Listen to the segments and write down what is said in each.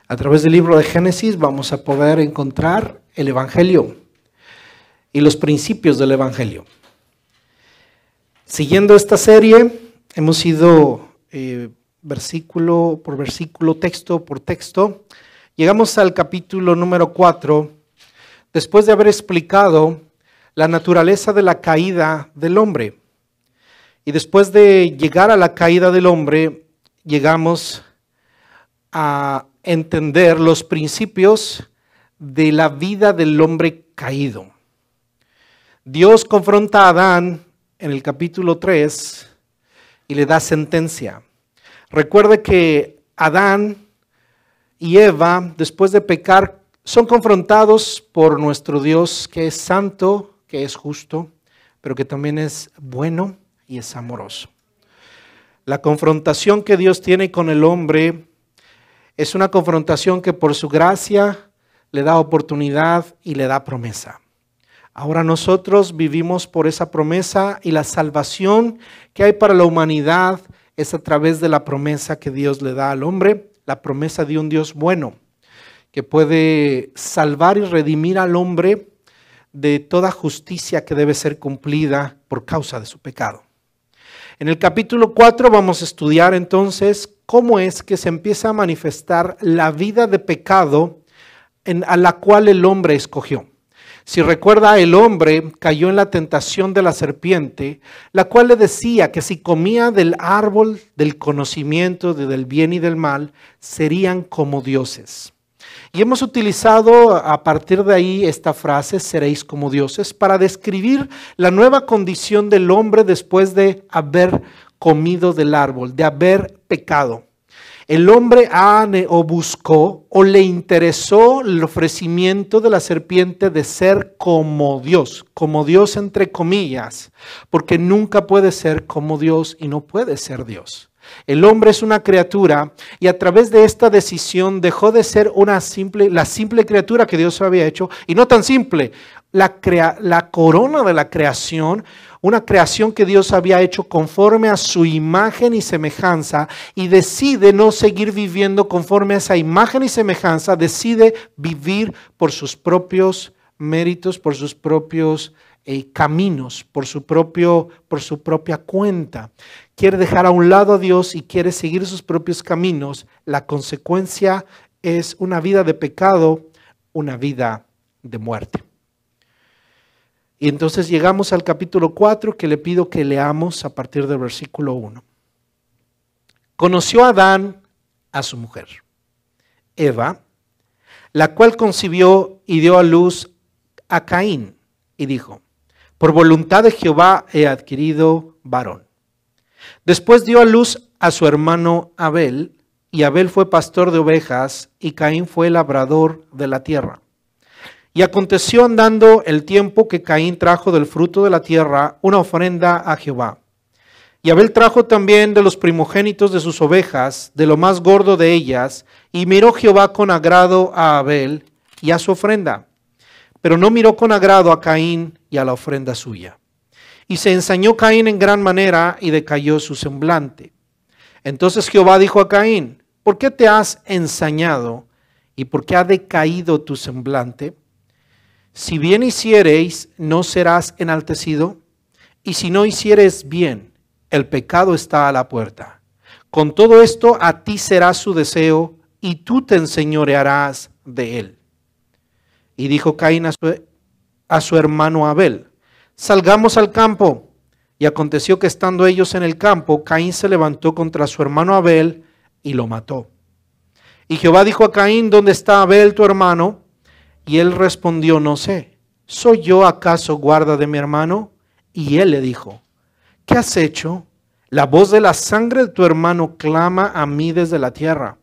A través del libro de Génesis vamos a poder encontrar el Evangelio y los principios del Evangelio. Siguiendo esta serie, hemos ido versículo por versículo, texto por texto. Llegamos al capítulo número 4, después de haber explicado la naturaleza de la caída del hombre. Y después de llegar a la caída del hombre, llegamos a entender los principios de la vida del hombre caído. Dios confronta a Adán en el capítulo 3 y le da sentencia. Recuerde que Adán y Eva, después de pecar, son confrontados por nuestro Dios, que es santo, que es justo, pero que también es bueno y es amoroso. La confrontación que Dios tiene con el hombre es una confrontación que por su gracia le da oportunidad y le da promesa. Ahora nosotros vivimos por esa promesa y la salvación que hay para la humanidad es a través de la promesa que Dios le da al hombre, la promesa de un Dios bueno que puede salvar y redimir al hombre de toda justicia que debe ser cumplida por causa de su pecado. En el capítulo 4 vamos a estudiar entonces cómo es que se empieza a manifestar la vida de pecado a la cual el hombre escogió. Si recuerda, el hombre cayó en la tentación de la serpiente, la cual le decía que si comía del árbol del conocimiento del bien y del mal, serían como dioses. Y hemos utilizado a partir de ahí esta frase, seréis como dioses, para describir la nueva condición del hombre después de haber comido del árbol, de haber pecado. El hombre buscó o le interesó el ofrecimiento de la serpiente de ser como Dios entre comillas, porque nunca puede ser como Dios y no puede ser Dios. El hombre es una criatura y a través de esta decisión dejó de ser la simple criatura que Dios había hecho, y no tan simple, la corona de la creación, una creación que Dios había hecho conforme a su imagen y semejanza, y decide no seguir viviendo conforme a esa imagen y semejanza, decide vivir por sus propios méritos, por sus propios caminos, por su propia cuenta. Quiere dejar a un lado a Dios y quiere seguir sus propios caminos. La consecuencia es una vida de pecado, una vida de muerte. Y entonces llegamos al capítulo 4, que le pido que leamos a partir del versículo 1. Conoció Adán a su mujer, Eva, la cual concibió y dio a luz a Caín, y dijo: por voluntad de Jehová he adquirido varón. Después dio a luz a su hermano Abel, y Abel fue pastor de ovejas, y Caín fue labrador de la tierra. Y aconteció andando el tiempo que Caín trajo del fruto de la tierra una ofrenda a Jehová. Y Abel trajo también de los primogénitos de sus ovejas, de lo más gordo de ellas, y miró Jehová con agrado a Abel y a su ofrenda, pero no miró con agrado a Caín y a la ofrenda suya. Y se ensañó Caín en gran manera y decayó su semblante. Entonces Jehová dijo a Caín: ¿por qué te has ensañado y por qué ha decaído tu semblante? Si bien hiciereis, ¿no serás enaltecido? Y si no hicieres bien, el pecado está a la puerta. Con todo esto a ti será su deseo, y tú te enseñorearás de él. Y dijo Caín a su hermano Abel: salgamos al campo. Y aconteció que estando ellos en el campo, Caín se levantó contra su hermano Abel y lo mató. Y Jehová dijo a Caín: ¿dónde está Abel tu hermano? Y él respondió: no sé. ¿Soy yo acaso guarda de mi hermano? Y él le dijo: ¿qué has hecho? La voz de la sangre de tu hermano clama a mí desde la tierra.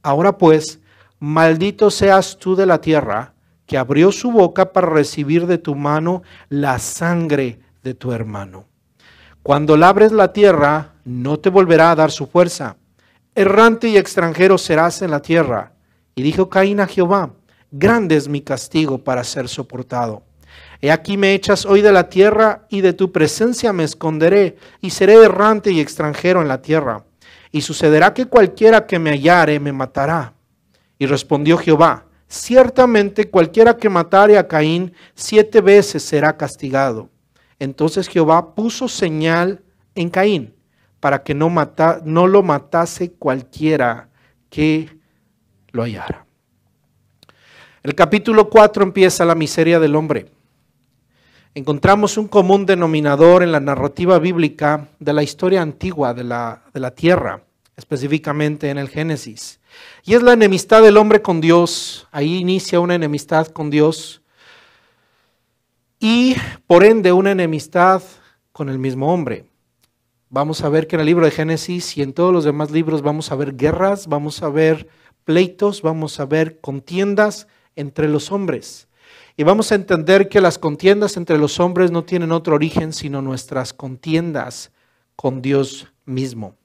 Ahora pues, maldito seas tú de la tierra, que abrió su boca para recibir de tu mano la sangre de tu hermano. Cuando labres la tierra, no te volverá a dar su fuerza. Errante y extranjero serás en la tierra. Y dijo Caín a Jehová: grande es mi castigo para ser soportado. He aquí me echas hoy de la tierra, y de tu presencia me esconderé, y seré errante y extranjero en la tierra. Y sucederá que cualquiera que me hallare me matará. Y respondió Jehová: ciertamente cualquiera que matare a Caín 7 veces será castigado. Entonces Jehová puso señal en Caín para que no lo matase cualquiera que lo hallara. El capítulo 4 empieza la miseria del hombre. Encontramos un común denominador en la narrativa bíblica de la historia antigua de la tierra, específicamente en el Génesis. Y es la enemistad del hombre con Dios. Ahí inicia una enemistad con Dios y por ende una enemistad con el mismo hombre. Vamos a ver que en el libro de Génesis y en todos los demás libros vamos a ver guerras, vamos a ver pleitos, vamos a ver contiendas entre los hombres. Y vamos a entender que las contiendas entre los hombres no tienen otro origen sino nuestras contiendas con Dios mismo.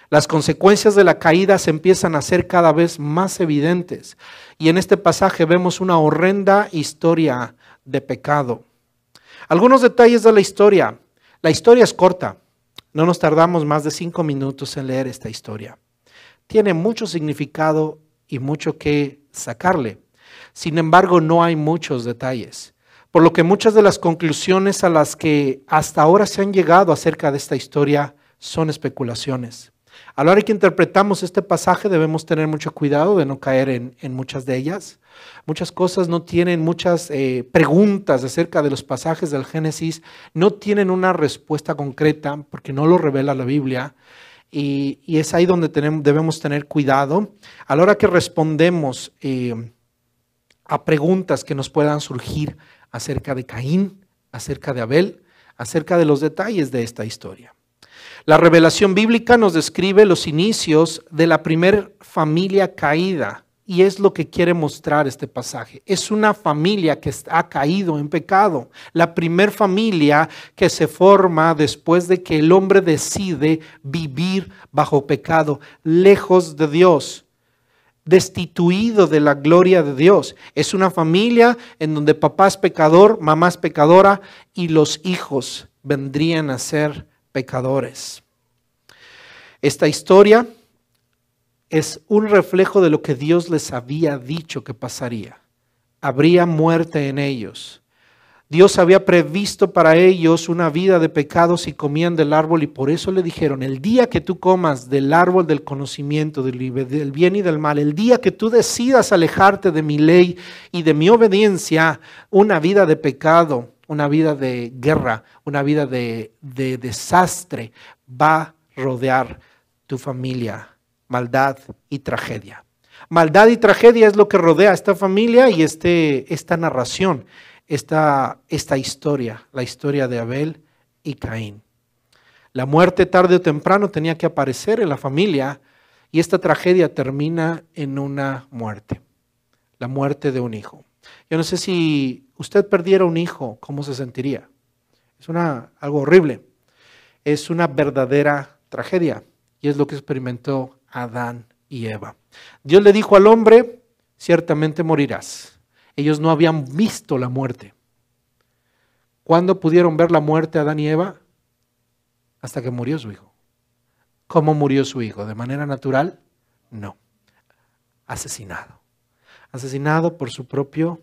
Las consecuencias de la caída se empiezan a ser cada vez más evidentes. Y en este pasaje vemos una horrenda historia de pecado. Algunos detalles de la historia. La historia es corta. No nos tardamos más de 5 minutos en leer esta historia. Tiene mucho significado y mucho que sacarle. Sin embargo, no hay muchos detalles, por lo que muchas de las conclusiones a las que hasta ahora se han llegado acerca de esta historia son especulaciones. A la hora que interpretamos este pasaje debemos tener mucho cuidado de no caer en muchas de ellas. Muchas cosas no tienen muchas preguntas acerca de los pasajes del Génesis, no tienen una respuesta concreta porque no lo revela la Biblia. Y es ahí donde debemos tener cuidado. A la hora que respondemos a preguntas que nos puedan surgir acerca de Caín, acerca de Abel, acerca de los detalles de esta historia. La revelación bíblica nos describe los inicios de la primer familia caída y es lo que quiere mostrar este pasaje. Es una familia que ha caído en pecado. La primer familia que se forma después de que el hombre decide vivir bajo pecado, lejos de Dios, destituido de la gloria de Dios. Es una familia en donde papá es pecador, mamá es pecadora y los hijos vendrían a ser pecadores. Esta historia es un reflejo de lo que Dios les había dicho que pasaría. Habría muerte en ellos. Dios había previsto para ellos una vida de pecado si comían del árbol y por eso le dijeron, el día que tú comas del árbol del conocimiento, del bien y del mal, el día que tú decidas alejarte de mi ley y de mi obediencia, una vida de pecado, una vida de guerra, una vida de desastre va a rodear tu familia, maldad y tragedia. Maldad y tragedia es lo que rodea a esta familia y esta narración. Esta historia, la historia de Abel y Caín. La muerte tarde o temprano tenía que aparecer en la familia y esta tragedia termina en una muerte, la muerte de un hijo. Yo no sé si usted perdiera un hijo, ¿cómo se sentiría? Es algo horrible, es una verdadera tragedia y es lo que experimentó Adán y Eva. Dios le dijo al hombre, ciertamente morirás. Ellos no habían visto la muerte. ¿Cuándo pudieron ver la muerte Adán y Eva? Hasta que murió su hijo. ¿Cómo murió su hijo? ¿De manera natural? No. Asesinado. Asesinado por su propio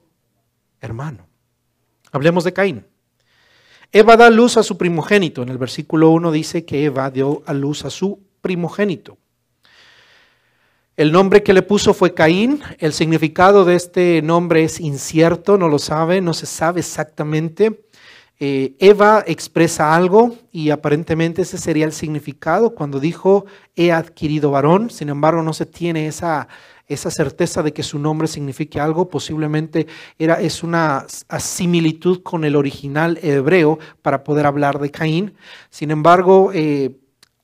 hermano. Hablemos de Caín. Eva da luz a su primogénito. En el versículo 1 dice que Eva dio a luz a su primogénito. El nombre que le puso fue Caín. El significado de este nombre es incierto, no lo sabe, no se sabe exactamente. Eva expresa algo y aparentemente ese sería el significado cuando dijo he adquirido varón. Sin embargo, no se tiene esa certeza de que su nombre signifique algo. Posiblemente es una similitud con el original hebreo para poder hablar de Caín. Sin embargo,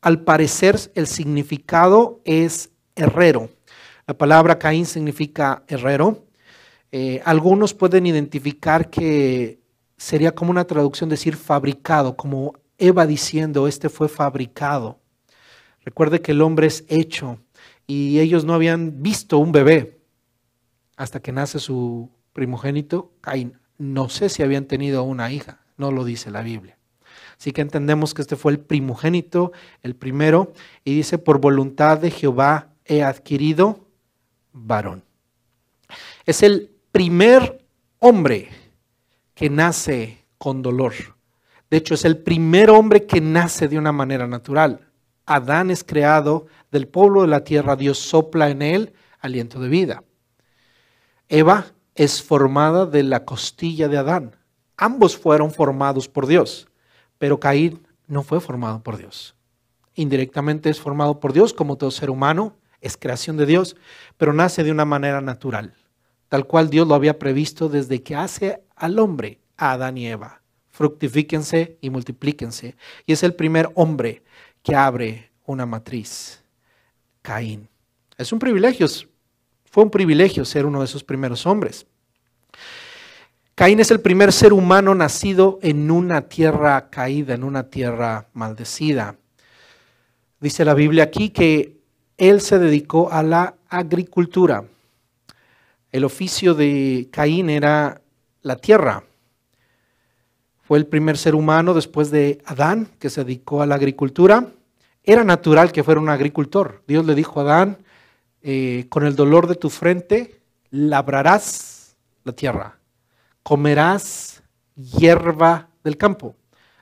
al parecer el significado es herrero. La palabra Caín significa herrero. Algunos pueden identificar que sería como una traducción decir fabricado, como Eva diciendo este fue fabricado. Recuerde que el hombre es hecho y ellos no habían visto un bebé hasta que nace su primogénito Caín. No sé si habían tenido una hija, no lo dice la Biblia. Así que entendemos que este fue el primogénito, el primero, y dice por voluntad de Jehová he adquirido varón. Es el primer hombre que nace con dolor. De hecho, es el primer hombre que nace de una manera natural. Adán es creado del polvo de la tierra, Dios sopla en él aliento de vida. Eva es formada de la costilla de Adán. Ambos fueron formados por Dios, pero Caín no fue formado por Dios. Indirectamente es formado por Dios como todo ser humano, es creación de Dios, pero nace de una manera natural, tal cual Dios lo había previsto desde que hace al hombre, a Adán y Eva. Fructifíquense y multiplíquense. Y es el primer hombre que abre una matriz, Caín. Es un privilegio, fue un privilegio ser uno de esos primeros hombres. Caín es el primer ser humano nacido en una tierra caída, en una tierra maldecida. Dice la Biblia aquí que él se dedicó a la agricultura. El oficio de Caín era la tierra. Fue el primer ser humano después de Adán que se dedicó a la agricultura. Era natural que fuera un agricultor. Dios le dijo a Adán, con el dolor de tu frente labrarás la tierra, comerás hierba del campo.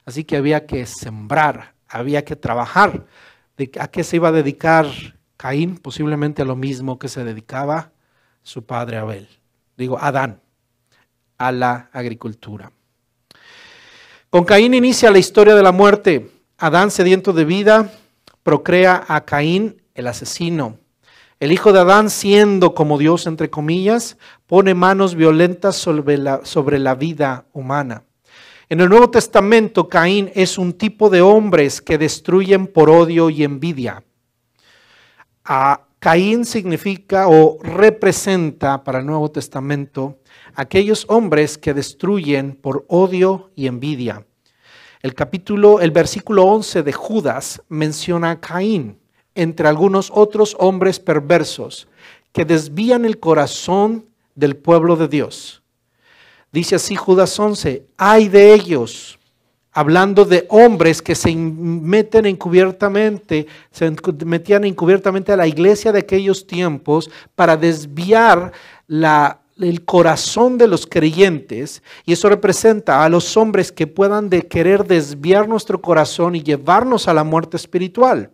Así que había que sembrar, había que trabajar. ¿A qué se iba a dedicar Caín? Posiblemente a lo mismo que se dedicaba su padre Abel. Adán, a la agricultura. Con Caín inicia la historia de la muerte. Adán, sediento de vida, procrea a Caín, el asesino. El hijo de Adán, siendo como Dios, entre comillas, pone manos violentas sobre la vida humana. En el Nuevo Testamento, Caín es un tipo de hombres que destruyen por odio y envidia. Caín significa o representa para el Nuevo Testamento aquellos hombres que destruyen por odio y envidia. El versículo 11 de Judas menciona a Caín, entre algunos otros hombres perversos que desvían el corazón del pueblo de Dios. Dice así Judas 11, ay de ellos, hablando de hombres que se metían encubiertamente a la iglesia de aquellos tiempos para desviar el corazón de los creyentes, y eso representa a los hombres que puedan querer desviar nuestro corazón y llevarnos a la muerte espiritual.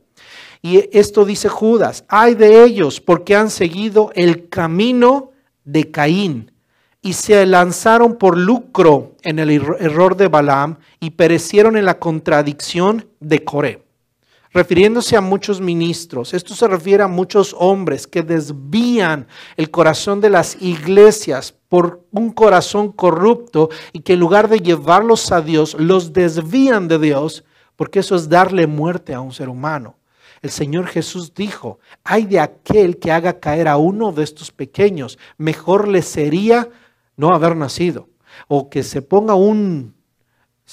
Y esto dice Judas, ay de ellos porque han seguido el camino de Caín y se lanzaron por lucro en el error de Balaam y perecieron en la contradicción de Coré. Refiriéndose a muchos ministros, esto se refiere a muchos hombres que desvían el corazón de las iglesias por un corazón corrupto y que en lugar de llevarlos a Dios, los desvían de Dios, porque eso es darle muerte a un ser humano. El Señor Jesús dijo, ay de aquel que haga caer a uno de estos pequeños, mejor le sería no haber nacido, o que se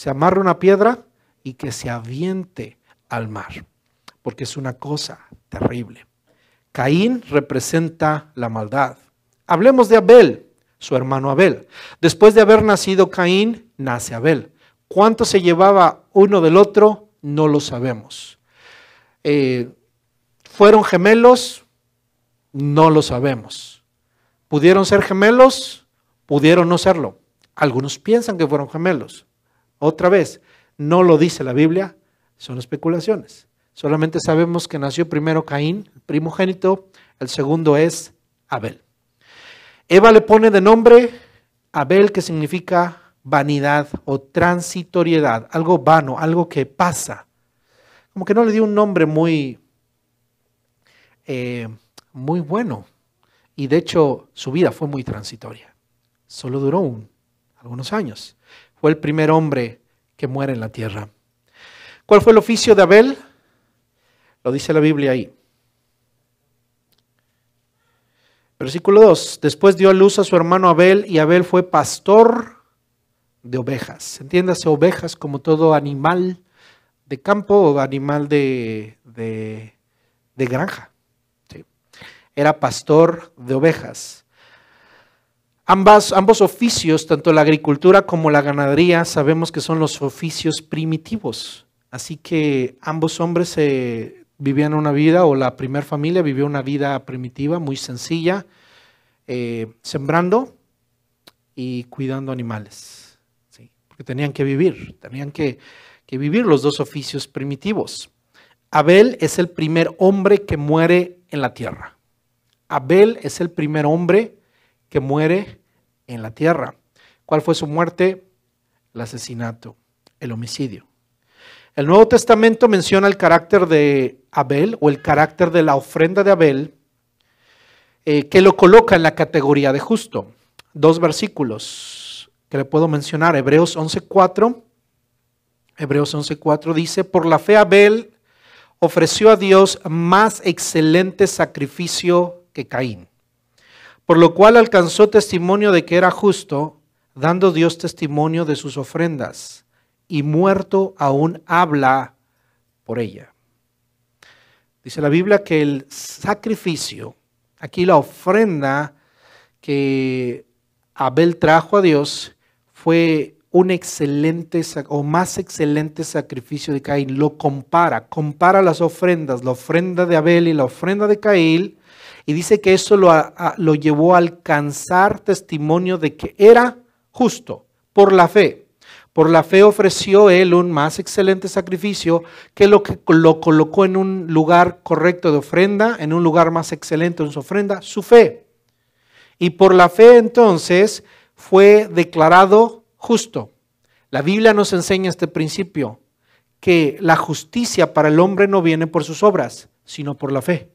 amarre una piedra y que se aviente al mar, porque es una cosa terrible. Caín representa la maldad. Hablemos de Abel, su hermano Abel. Después de haber nacido Caín, nace Abel. ¿Cuánto se llevaba uno del otro? No lo sabemos. ¿Fueron gemelos? No lo sabemos. ¿Pudieron ser gemelos? Pudieron no serlo. Algunos piensan que fueron gemelos. Otra vez, no lo dice la Biblia, son especulaciones. Solamente sabemos que nació primero Caín, el primogénito, el segundo es Abel. Eva le pone de nombre Abel, que significa vanidad o transitoriedad, algo vano, algo que pasa. Como que no le dio un nombre muy bueno. Y de hecho su vida fue muy transitoria. Solo duró algunos años. Fue el primer hombre que muere en la tierra. ¿Cuál fue el oficio de Abel? Lo dice la Biblia ahí. Versículo 2. Después dio a luz a su hermano Abel y Abel fue pastor de ovejas. Entiéndase, ovejas como todo animal de campo o animal de granja. ¿Sí? Era pastor de ovejas. Ambos oficios, tanto la agricultura como la ganadería, sabemos que son los oficios primitivos. Así que ambos hombres vivían una vida, o la primera familia vivió una vida primitiva, muy sencilla. sembrando y cuidando animales, ¿sí? Porque tenían que vivir los dos oficios primitivos. Abel es el primer hombre que muere en la tierra. Abel es el primer hombre que muere en la tierra. ¿Cuál fue su muerte? El asesinato, el homicidio. El Nuevo Testamento menciona el carácter de Abel o el carácter de la ofrenda de Abel, que lo coloca en la categoría de justo. 2 versículos que le puedo mencionar. Hebreos 11:4. Hebreos 11:4 dice: por la fe Abel ofreció a Dios más excelente sacrificio que Caín, por lo cual alcanzó testimonio de que era justo, dando Dios testimonio de sus ofrendas, y muerto aún habla por ella. Dice la Biblia que el sacrificio, aquí la ofrenda que Abel trajo a Dios, fue un excelente o más excelente sacrificio de Caín. Lo compara las ofrendas, la ofrenda de Abel y la ofrenda de Caín, y dice que eso lo llevó a alcanzar testimonio de que era justo por la fe. Por la fe ofreció él un más excelente sacrificio que lo colocó en un lugar correcto de ofrenda, en un lugar más excelente en su ofrenda, su fe. Y por la fe entonces fue declarado justo. La Biblia nos enseña este principio, que la justicia para el hombre no viene por sus obras, sino por la fe.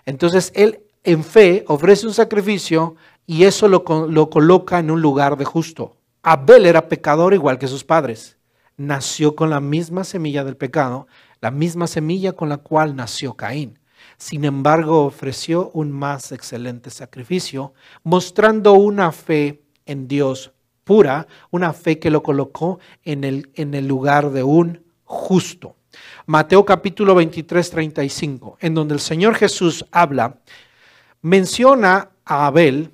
Entonces él en fe ofrece un sacrificio y eso lo coloca en un lugar de justo. Abel era pecador igual que sus padres. Nació con la misma semilla del pecado, la misma semilla con la cual nació Caín. Sin embargo, ofreció un más excelente sacrificio, mostrando una fe en Dios pura, una fe que lo colocó en el lugar de un justo. Mateo capítulo 23, 35, en donde el Señor Jesús habla, menciona a Abel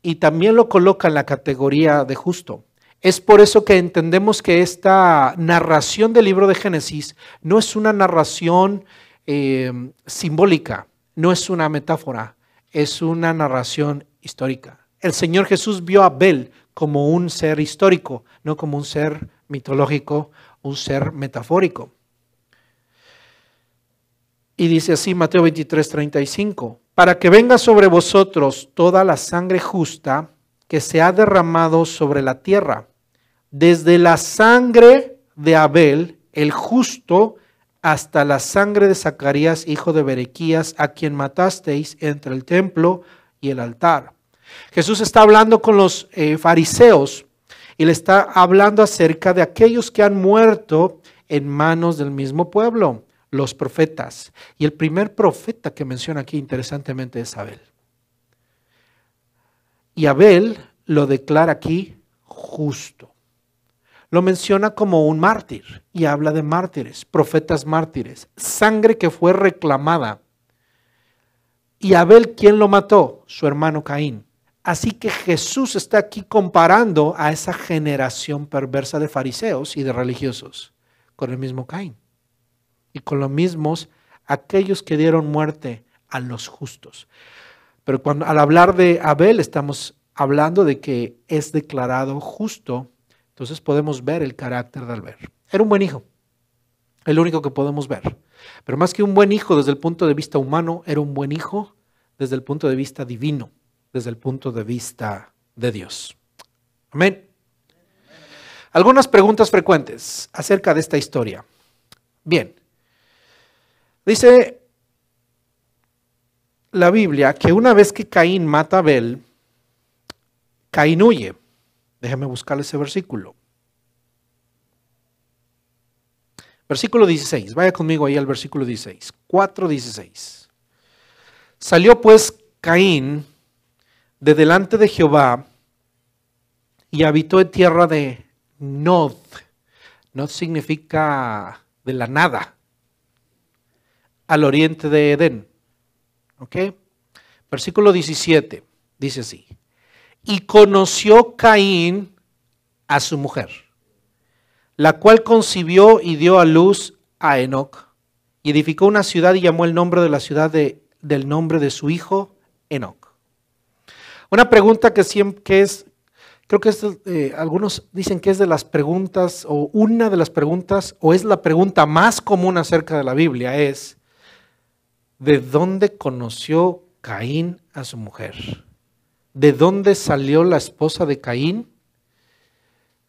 y también lo coloca en la categoría de justo. Es por eso que entendemos que esta narración del libro de Génesis no es una narración simbólica, no es una metáfora, es una narración histórica. El Señor Jesús vio a Abel como un ser histórico, no como un ser mitológico, un ser metafórico. Y dice así Mateo 23, 35, para que venga sobre vosotros toda la sangre justa que se ha derramado sobre la tierra, desde la sangre de Abel, el justo, hasta la sangre de Zacarías, hijo de Berequías, a quien matasteis entre el templo y el altar. Jesús está hablando con los fariseos y le está hablando acerca de aquellos que han muerto en manos del mismo pueblo, los profetas. Y el primer profeta que menciona aquí interesantemente es Abel. Y Abel lo declara aquí justo. Lo menciona como un mártir y habla de mártires, profetas mártires, sangre que fue reclamada. ¿Y Abel quién lo mató? Su hermano Caín. Así que Jesús está aquí comparando a esa generación perversa de fariseos y de religiosos con el mismo Caín y con los mismos aquellos que dieron muerte a los justos. Pero al hablar de Abel estamos hablando de que es declarado justo. Entonces podemos ver el carácter de Abel. Era un buen hijo, el único que podemos ver. Pero más que un buen hijo desde el punto de vista humano, era un buen hijo desde el punto de vista divino, desde el punto de vista de Dios. Amén. Algunas preguntas frecuentes acerca de esta historia. Bien, dice la Biblia que una vez que Caín mata a Abel, Caín huye. Déjame buscar ese versículo. Versículo 16. Vaya conmigo ahí al versículo 16. 4:16. Salió pues Caín de delante de Jehová y habitó en tierra de Nod. Nod significa de la nada, al oriente de Edén. ¿Ok? Versículo 17. Dice así. Y conoció Caín a su mujer, la cual concibió y dio a luz a Enoc, y edificó una ciudad y llamó el nombre de la ciudad del nombre de su hijo Enoc. Una pregunta que siempre es, creo que algunos dicen que es de las preguntas, o una de las preguntas, o es la pregunta más común acerca de la Biblia, es, ¿de dónde conoció Caín a su mujer? ¿De dónde salió la esposa de Caín?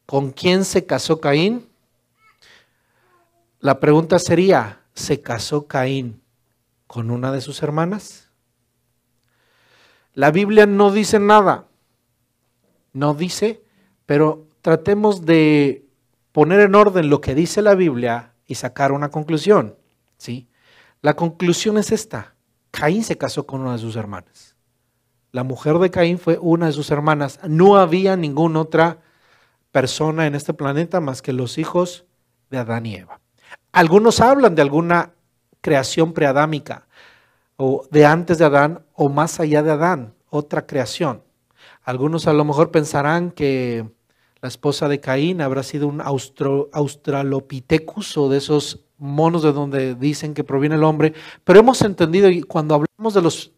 ¿Con quién se casó Caín? La pregunta sería, ¿se casó Caín con una de sus hermanas? La Biblia no dice nada, no dice, pero tratemos de poner en orden lo que dice la Biblia y sacar una conclusión, ¿sí? La conclusión es esta: Caín se casó con una de sus hermanas. La mujer de Caín fue una de sus hermanas. No había ninguna otra persona en este planeta más que los hijos de Adán y Eva. Algunos hablan de alguna creación preadámica, o de antes de Adán o más allá de Adán, otra creación. Algunos a lo mejor pensarán que la esposa de Caín habrá sido un Australopithecus, o de esos monos de donde dicen que proviene el hombre, pero hemos entendido, y cuando hablamos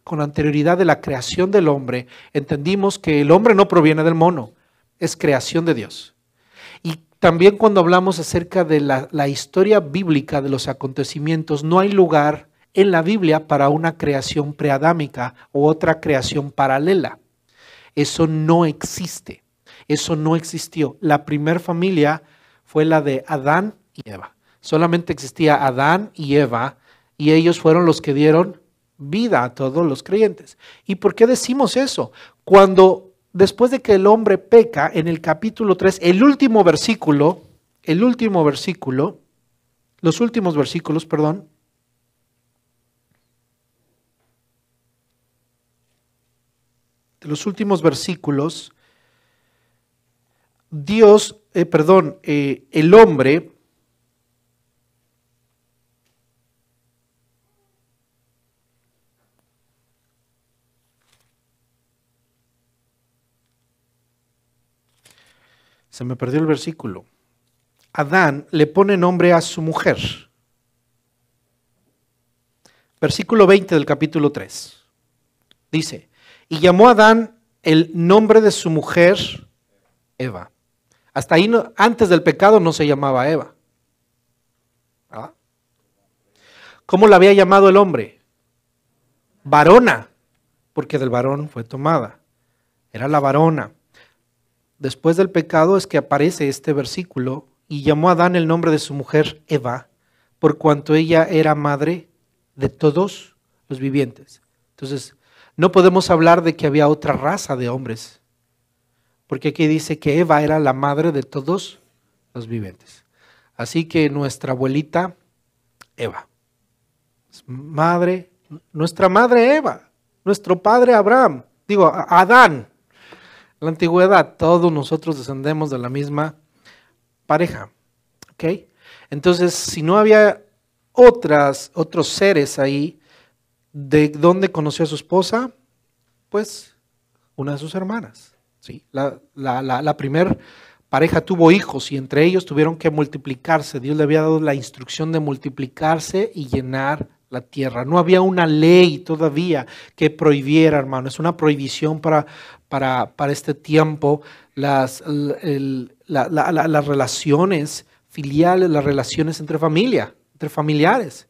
con anterioridad de la creación del hombre, entendimos que el hombre no proviene del mono, es creación de Dios. Y también cuando hablamos acerca de la historia bíblica de los acontecimientos, no hay lugar en la Biblia para una creación preadámica o otra creación paralela. Eso no existe, eso no existió. La primera familia fue la de Adán y Eva. Solamente existía Adán y Eva, y ellos fueron los que dieron vida a todos los creyentes. ¿Y por qué decimos eso? Cuando después de que el hombre peca, en el capítulo 3, los últimos versículos, el hombre se me perdió el versículo. Adán le pone nombre a su mujer. Versículo 20 del capítulo 3. Dice, y llamó a Adán el nombre de su mujer Eva. Hasta ahí, antes del pecado, no se llamaba Eva. ¿Ah? ¿Cómo la había llamado el hombre? Varona, porque del varón fue tomada. Era la varona. Después del pecado es que aparece este versículo, y llamó a Adán el nombre de su mujer Eva, por cuanto ella era madre de todos los vivientes. Entonces, no podemos hablar de que había otra raza de hombres, porque aquí dice que Eva era la madre de todos los vivientes. Así que nuestra abuelita Eva, nuestra madre Eva, nuestro padre Abraham, Adán. En la antigüedad, todos nosotros descendemos de la misma pareja. ¿Ok? Entonces, si no había otros seres ahí, ¿de dónde conoció a su esposa? Pues una de sus hermanas. ¿Sí? La primera pareja tuvo hijos y entre ellos tuvieron que multiplicarse. Dios le había dado la instrucción de multiplicarse y llenar la tierra. No había una ley todavía que prohibiera, hermano. Es una prohibición para este tiempo las relaciones filiales, las relaciones entre familiares.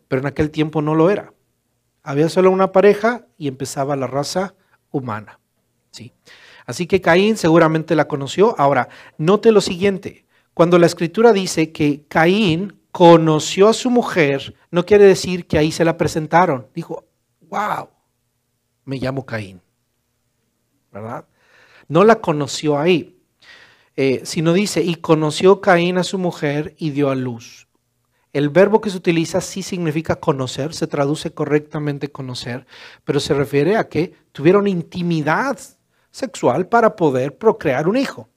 Pero en aquel tiempo no lo era. Había solo una pareja y empezaba la raza humana. ¿Sí? Así que Caín seguramente la conoció. Ahora, note lo siguiente. Cuando la Escritura dice que Caín conoció a su mujer, no quiere decir que ahí se la presentaron. Dijo, wow, me llamo Caín. ¿Verdad? No la conoció ahí, sino dice, y conoció Caín a su mujer y dio a luz. El verbo que se utiliza sí significa conocer, se traduce correctamente conocer, pero se refiere a que tuvieron intimidad sexual para poder procrear un hijo.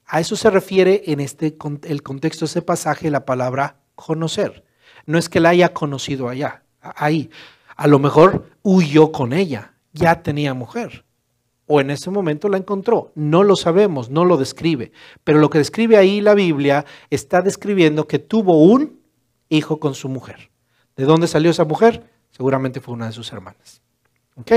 A eso se refiere en el contexto de ese pasaje la palabra conocer. No es que la haya conocido ahí. A lo mejor huyó con ella, ya tenía mujer. O en ese momento la encontró. No lo sabemos, no lo describe. Pero lo que describe ahí la Biblia está describiendo que tuvo un hijo con su mujer. ¿De dónde salió esa mujer? Seguramente fue una de sus hermanas. ¿Ok?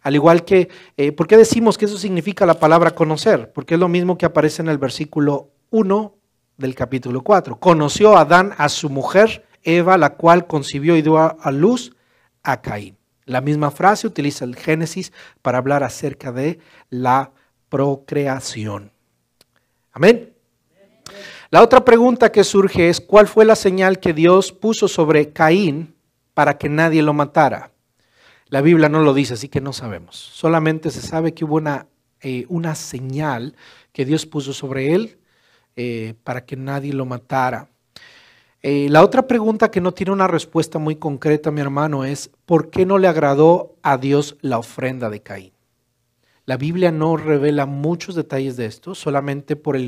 Al igual que, ¿por qué decimos que eso significa la palabra conocer? Porque es lo mismo que aparece en el versículo 1 del capítulo 4. Conoció Adán a su mujer, Eva, la cual concibió y dio a luz a Caín. La misma frase utiliza el Génesis para hablar acerca de la procreación. Amén. La otra pregunta que surge es, ¿cuál fue la señal que Dios puso sobre Caín para que nadie lo matara? La Biblia no lo dice, así que no sabemos. Solamente se sabe que hubo una señal que Dios puso sobre él para que nadie lo matara. La otra pregunta que no tiene una respuesta muy concreta, mi hermano, es ¿por qué no le agradó a Dios la ofrenda de Caín? La Biblia no revela muchos detalles de esto, solamente por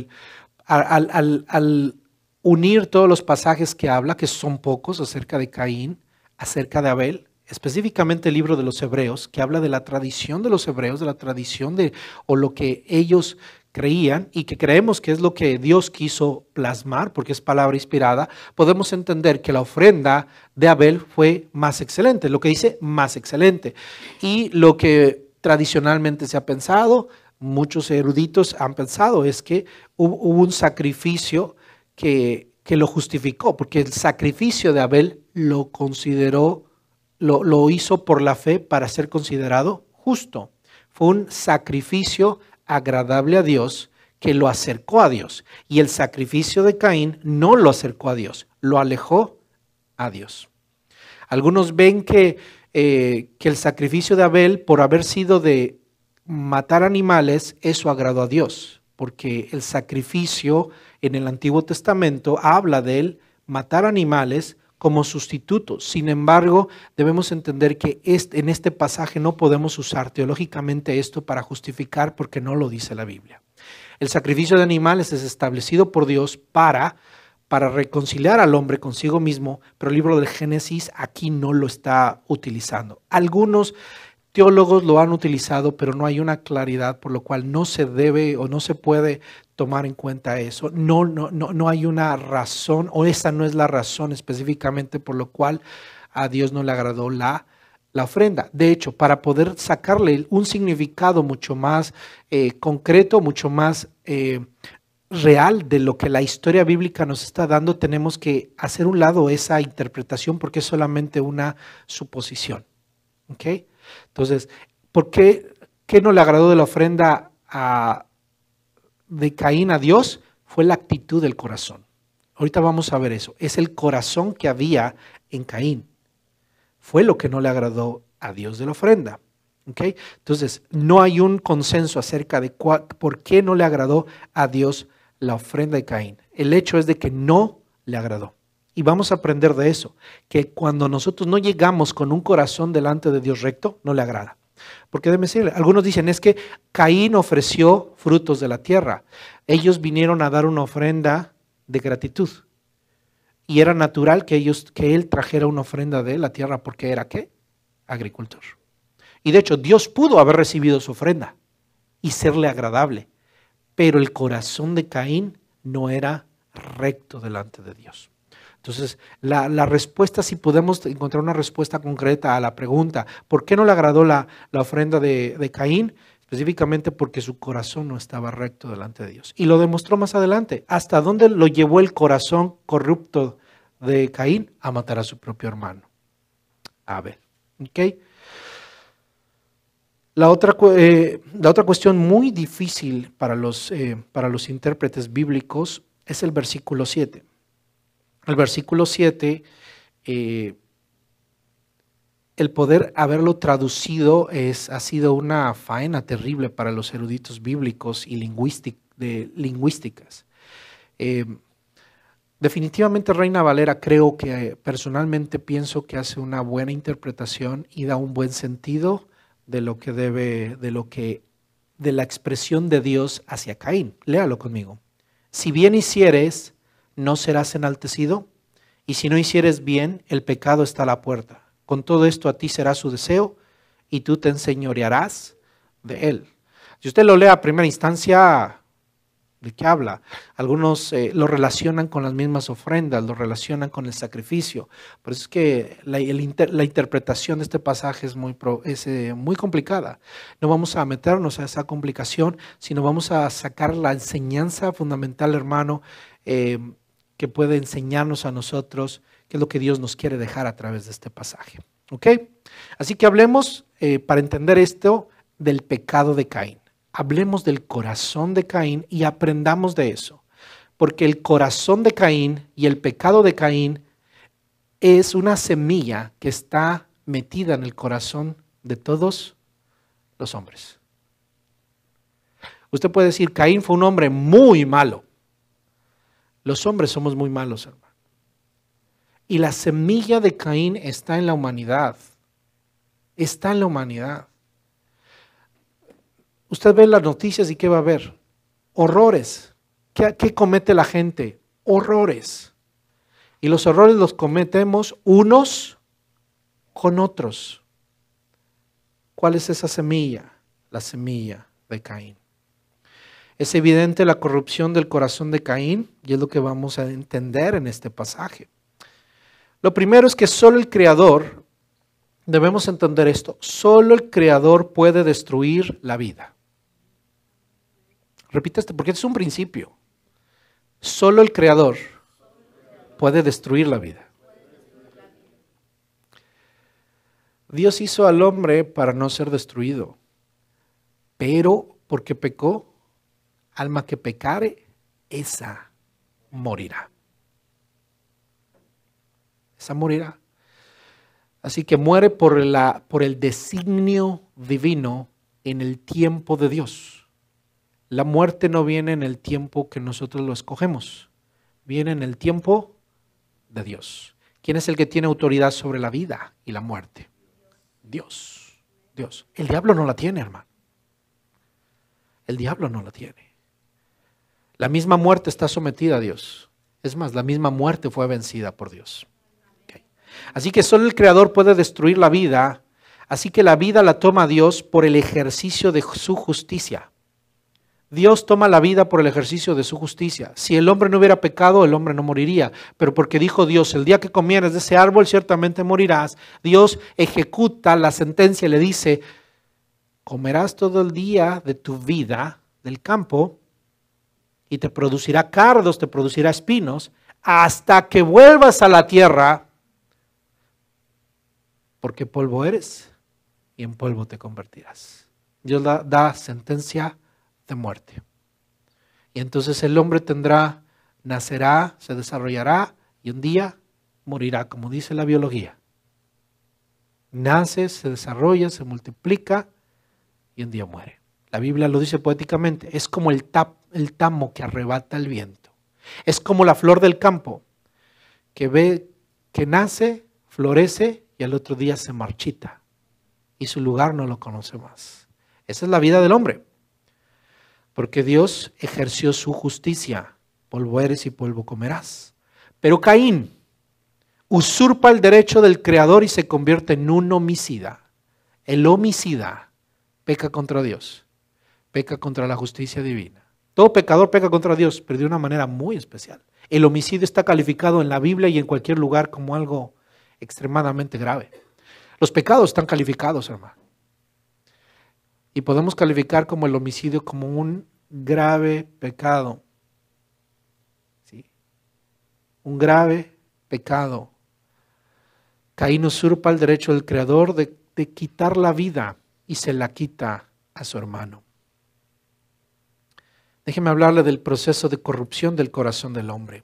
al unir todos los pasajes que habla, que son pocos, acerca de Caín, acerca de Abel, específicamente el libro de los Hebreos, que habla de la tradición de los hebreos, de la tradición o lo que ellos creían y que creemos que es lo que Dios quiso plasmar, porque es palabra inspirada, podemos entender que la ofrenda de Abel fue más excelente, lo que dice más excelente. Y lo que tradicionalmente se ha pensado, muchos eruditos han pensado, es que hubo un sacrificio que lo justificó, porque el sacrificio de Abel lo consideró, lo hizo por la fe para ser considerado justo. Fue un sacrificio agradable a Dios que lo acercó a Dios. Y el sacrificio de Caín no lo acercó a Dios, lo alejó a Dios. Algunos ven que el sacrificio de Abel, por haber sido de matar animales, eso agradó a Dios, porque el sacrificio en el Antiguo Testamento habla de él matar animales como sustituto. Sin embargo, debemos entender que en este pasaje no podemos usar teológicamente esto para justificar, porque no lo dice la Biblia. El sacrificio de animales es establecido por Dios para reconciliar al hombre consigo mismo, pero el libro del Génesis aquí no lo está utilizando. Algunos teólogos lo han utilizado, pero no hay una claridad, por lo cual no se debe o no se puede tomar en cuenta eso. No hay una razón, o esa no es la razón específicamente por lo cual a Dios no le agradó la ofrenda. De hecho, para poder sacarle un significado mucho más concreto, mucho más real de lo que la historia bíblica nos está dando, tenemos que hacer un lado esa interpretación, porque es solamente una suposición. ¿Ok? Entonces, ¿por qué no le agradó de la ofrenda de Caín a Dios? Fue la actitud del corazón. Ahorita vamos a ver eso. Es el corazón que había en Caín. Fue lo que no le agradó a Dios de la ofrenda. ¿Okay? Entonces, no hay un consenso acerca de por qué no le agradó a Dios la ofrenda de Caín. El hecho es de que no le agradó. Y vamos a aprender de eso, que cuando nosotros no llegamos con un corazón delante de Dios recto, no le agrada. Porque déjeme decirle, algunos dicen, es que Caín ofreció frutos de la tierra. Ellos vinieron a dar una ofrenda de gratitud. Y era natural que él trajera una ofrenda de la tierra, porque era ¿qué? Agricultor. Y de hecho, Dios pudo haber recibido su ofrenda y serle agradable. Pero el corazón de Caín no era recto delante de Dios. Entonces, la respuesta, si podemos encontrar una respuesta concreta a la pregunta, ¿por qué no le agradó la ofrenda de Caín? Específicamente porque su corazón no estaba recto delante de Dios. Y lo demostró más adelante. ¿Hasta dónde lo llevó el corazón corrupto de Caín? A matar a su propio hermano, Abel. ¿Ok? La otra cuestión muy difícil para los intérpretes bíblicos es el versículo 7. El versículo 7, el poder haberlo traducido ha sido una faena terrible para los eruditos bíblicos y lingüísticas. Definitivamente Reina Valera personalmente pienso que hace una buena interpretación y da un buen sentido de la expresión de Dios hacia Caín. Léalo conmigo. Si bien hicieres, no serás enaltecido, y si no hicieres bien, el pecado está a la puerta. Con todo esto a ti será su deseo, y tú te enseñorearás de él. Si usted lo lee a primera instancia, ¿De qué habla? Algunos lo relacionan con las mismas ofrendas, lo relacionan con el sacrificio. Por eso es que la interpretación de este pasaje es muy complicada. No vamos a meternos a esa complicación, sino vamos a sacar la enseñanza fundamental, hermano, que puede enseñarnos a nosotros qué es lo que Dios nos quiere dejar a través de este pasaje. ¿Ok? Así que hablemos, para entender esto, del pecado de Caín. Hablemos del corazón de Caín y aprendamos de eso. Porque el corazón de Caín y el pecado de Caín es una semilla que está metida en el corazón de todos los hombres. Usted puede decir, Caín fue un hombre muy malo. Los hombres somos muy malos, hermano. Y la semilla de Caín está en la humanidad. Está en la humanidad. Usted ve las noticias y ¿qué va a ver? Horrores. ¿Qué comete la gente? Horrores. Y los horrores los cometemos unos con otros. ¿Cuál es esa semilla? La semilla de Caín. Es evidente la corrupción del corazón de Caín y es lo que vamos a entender en este pasaje. Lo primero es que solo el Creador, debemos entender esto, solo el Creador puede destruir la vida. Repite esto porque este es un principio. Solo el Creador puede destruir la vida. Dios hizo al hombre para no ser destruido, pero porque pecó, alma que pecare, esa morirá. Esa morirá. Así que muere por el designio divino en el tiempo de Dios. La muerte no viene en el tiempo que nosotros lo escogemos, viene en el tiempo de Dios. ¿Quién es el que tiene autoridad sobre la vida y la muerte? Dios. Dios. El diablo no la tiene, hermano. El diablo no la tiene. La misma muerte está sometida a Dios. Es más, la misma muerte fue vencida por Dios. Okay. Así que solo el Creador puede destruir la vida, así que la vida la toma Dios por el ejercicio de su justicia. Dios toma la vida por el ejercicio de su justicia. Si el hombre no hubiera pecado, el hombre no moriría. Pero porque dijo Dios, el día que comieres de ese árbol, ciertamente morirás. Dios ejecuta la sentencia y le dice, comerás todo el día de tu vida del campo y te producirá cardos, te producirá espinos, hasta que vuelvas a la tierra, porque polvo eres y en polvo te convertirás. Dios da sentencia de muerte. Y entonces el hombre nacerá, se desarrollará y un día morirá, como dice la biología. Nace, se desarrolla, se multiplica y un día muere. La Biblia lo dice poéticamente, es como el tamo que arrebata el viento. Es como la flor del campo que nace, florece y al otro día se marchita y su lugar no lo conoce más. Esa es la vida del hombre. Porque Dios ejerció su justicia, polvo eres y polvo comerás. Pero Caín usurpa el derecho del Creador y se convierte en un homicida. El homicida peca contra Dios, peca contra la justicia divina. Todo pecador peca contra Dios, pero de una manera muy especial. El homicidio está calificado en la Biblia y en cualquier lugar como algo extremadamente grave. Los pecados están calificados, hermano. Y podemos calificar como el homicidio como un grave pecado. ¿Sí? Un grave pecado. Caín usurpa el derecho del Creador de quitar la vida y se la quita a su hermano. Déjeme hablarle del proceso de corrupción del corazón del hombre.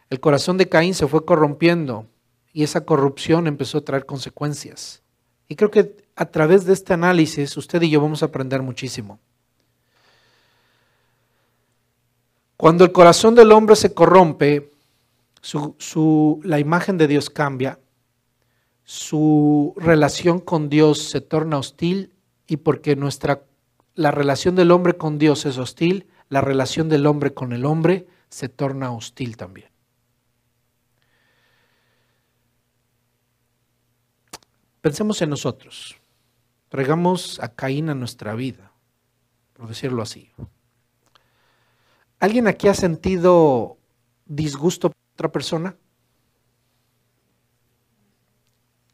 El corazón de Caín se fue corrompiendo y esa corrupción empezó a traer consecuencias. Y creo que a través de este análisis usted y yo vamos a aprender muchísimo. Cuando el corazón del hombre se corrompe, la imagen de Dios cambia, su relación con Dios se torna hostil y porque la relación del hombre con Dios es hostil, la relación del hombre con el hombre se torna hostil también. Pensemos en nosotros. Traigamos a Caín a nuestra vida, por decirlo así. ¿Alguien aquí ha sentido disgusto por otra persona?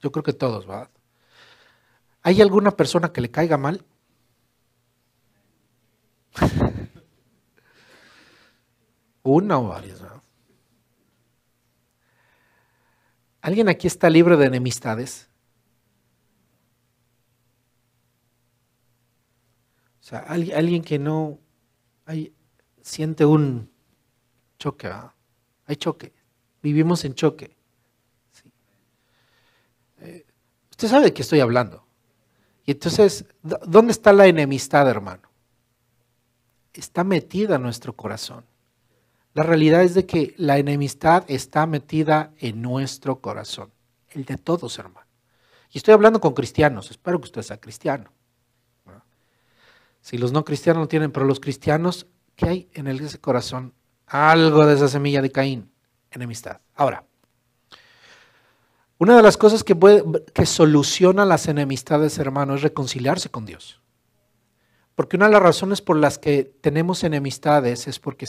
Yo creo que todos, ¿verdad? ¿Hay alguna persona que le caiga mal? Una o varias, ¿verdad? ¿Alguien aquí está libre de enemistades? O sea, alguien que no siente un choque, ¿verdad? Hay choque. Vivimos en choque. Sí. Usted sabe de qué estoy hablando. Y entonces, ¿dónde está la enemistad, hermano? Está metida en nuestro corazón. La realidad es de que la enemistad está metida en nuestro corazón. El de todos, hermano. Y estoy hablando con cristianos. Espero que usted sea cristiano. Si los no cristianos no tienen, pero los cristianos, ¿qué hay en ese corazón? Algo de esa semilla de Caín, enemistad. Ahora, una de las cosas que soluciona las enemistades, hermano, es reconciliarse con Dios. Porque una de las razones por las que tenemos enemistades es porque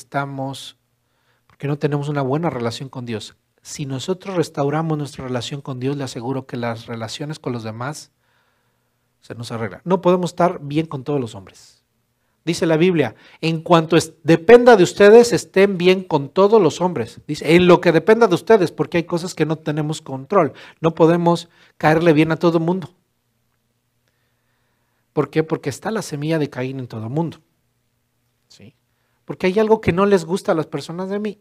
no tenemos una buena relación con Dios. Si nosotros restauramos nuestra relación con Dios, le aseguro que las relaciones con los demás se nos arreglan. No podemos estar bien con todos los hombres. Dice la Biblia, en cuanto dependa de ustedes, estén bien con todos los hombres. Dice, en lo que dependa de ustedes, porque hay cosas que no tenemos control. No podemos caerle bien a todo el mundo. ¿Por qué? Porque está la semilla de Caín en todo el mundo. ¿Sí? Porque hay algo que no les gusta a las personas de mí.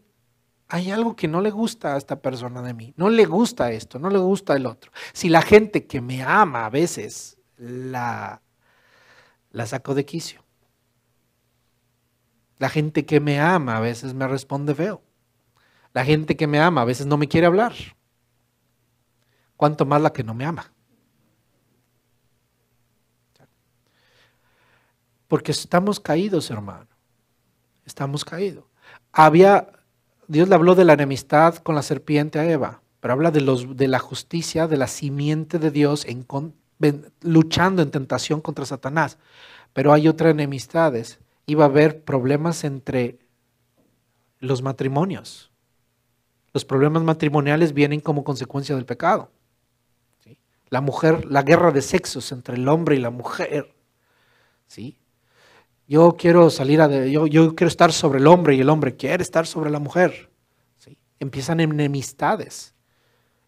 Hay algo que no le gusta a esta persona de mí. No le gusta esto, no le gusta el otro. Si la gente que me ama a veces la saco de quicio. La gente que me ama a veces me responde feo. La gente que me ama a veces no me quiere hablar. ¿Cuánto más la que no me ama? Porque estamos caídos, hermano. Estamos caídos. Dios le habló de la enemistad con la serpiente a Eva, pero habla de la justicia, de la simiente de Dios luchando en tentación contra Satanás. Pero hay otras enemistades. Iba a haber problemas entre los matrimonios. Los problemas matrimoniales vienen como consecuencia del pecado. ¿Sí? La guerra de sexos entre el hombre y la mujer. ¿Sí? Yo quiero yo quiero estar sobre el hombre y el hombre quiere estar sobre la mujer. ¿Sí? Empiezan enemistades.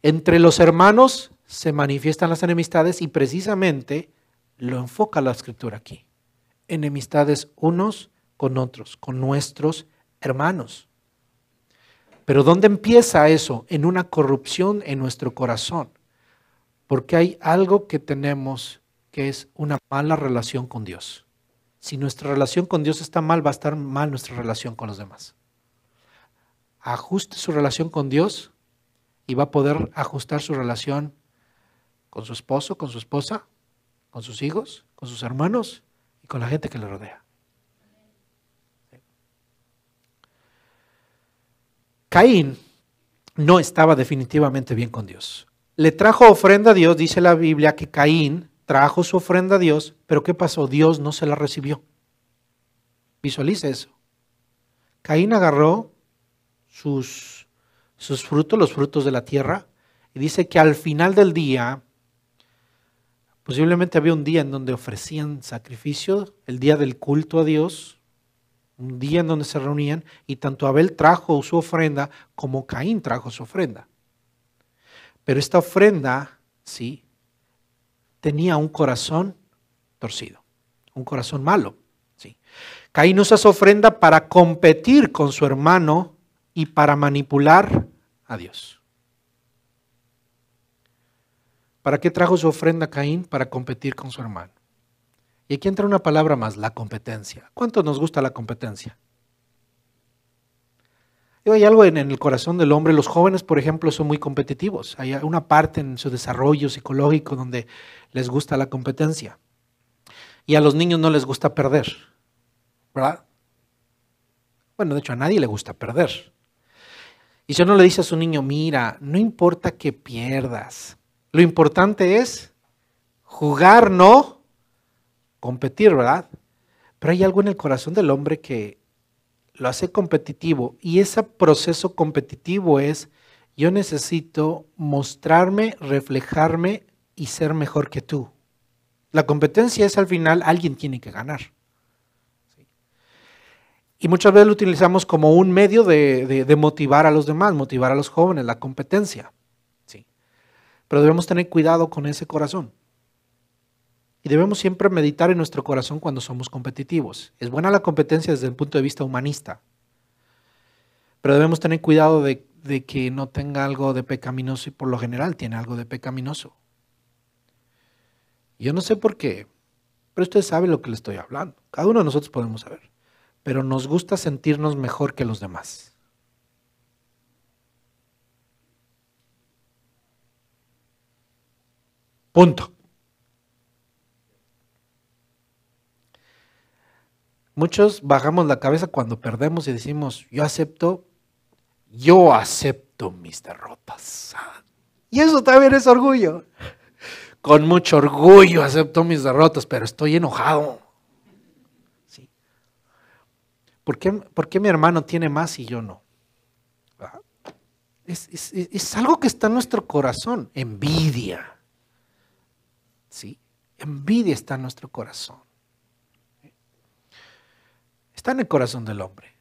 Entre los hermanos se manifiestan las enemistades y precisamente lo enfoca la escritura aquí. Enemistades unos con otros, con nuestros hermanos. Pero ¿dónde empieza eso? En una corrupción en nuestro corazón. Porque hay algo que tenemos que es una mala relación con Dios. Si nuestra relación con Dios está mal, va a estar mal nuestra relación con los demás. Ajuste su relación con Dios y va a poder ajustar su relación con su esposo, con su esposa, con sus hijos, con sus hermanos y con la gente que le rodea. Caín no estaba definitivamente bien con Dios. Le trajo ofrenda a Dios, dice la Biblia que Caín trajo su ofrenda a Dios, pero ¿qué pasó? Dios no se la recibió. Visualice eso. Caín agarró sus frutos, los frutos de la tierra, y dice que al final del día, posiblemente había un día en donde ofrecían sacrificio, el día del culto a Dios, un día en donde se reunían, y tanto Abel trajo su ofrenda como Caín trajo su ofrenda. Pero esta ofrenda, sí, tenía un corazón torcido, un corazón malo. Sí. Caín usa su ofrenda para competir con su hermano y para manipular a Dios. ¿Para qué trajo su ofrenda Caín? Para competir con su hermano. Y aquí entra una palabra más, la competencia. ¿Cuánto nos gusta la competencia? Hay algo en el corazón del hombre. Los jóvenes, por ejemplo, son muy competitivos. Hay una parte en su desarrollo psicológico donde les gusta la competencia. Y a los niños no les gusta perder, ¿verdad? Bueno, de hecho a nadie le gusta perder. Y si uno le dice a su niño, mira, no importa que pierdas. Lo importante es jugar, no competir, ¿verdad? Pero hay algo en el corazón del hombre que lo hace competitivo. Y ese proceso competitivo es, yo necesito mostrarme, reflejarme y ser mejor que tú. La competencia es al final, alguien tiene que ganar. ¿Sí? Y muchas veces lo utilizamos como un medio de motivar a los demás, motivar a los jóvenes, la competencia. ¿Sí? Pero debemos tener cuidado con ese corazón. Y debemos siempre meditar en nuestro corazón cuando somos competitivos. Es buena la competencia desde el punto de vista humanista, pero debemos tener cuidado de que no tenga algo de pecaminoso, y por lo general tiene algo de pecaminoso. Yo no sé por qué, pero usted sabe lo que le estoy hablando. Cada uno de nosotros podemos saber, pero nos gusta sentirnos mejor que los demás. Punto. Muchos bajamos la cabeza cuando perdemos y decimos, yo acepto mis derrotas. Y eso también es orgullo. Con mucho orgullo acepto mis derrotas, pero estoy enojado. ¿Sí? ¿Por qué mi hermano tiene más y yo no? Es algo que está en nuestro corazón, envidia. ¿Sí? Envidia está en nuestro corazón. Está en el corazón del hombre,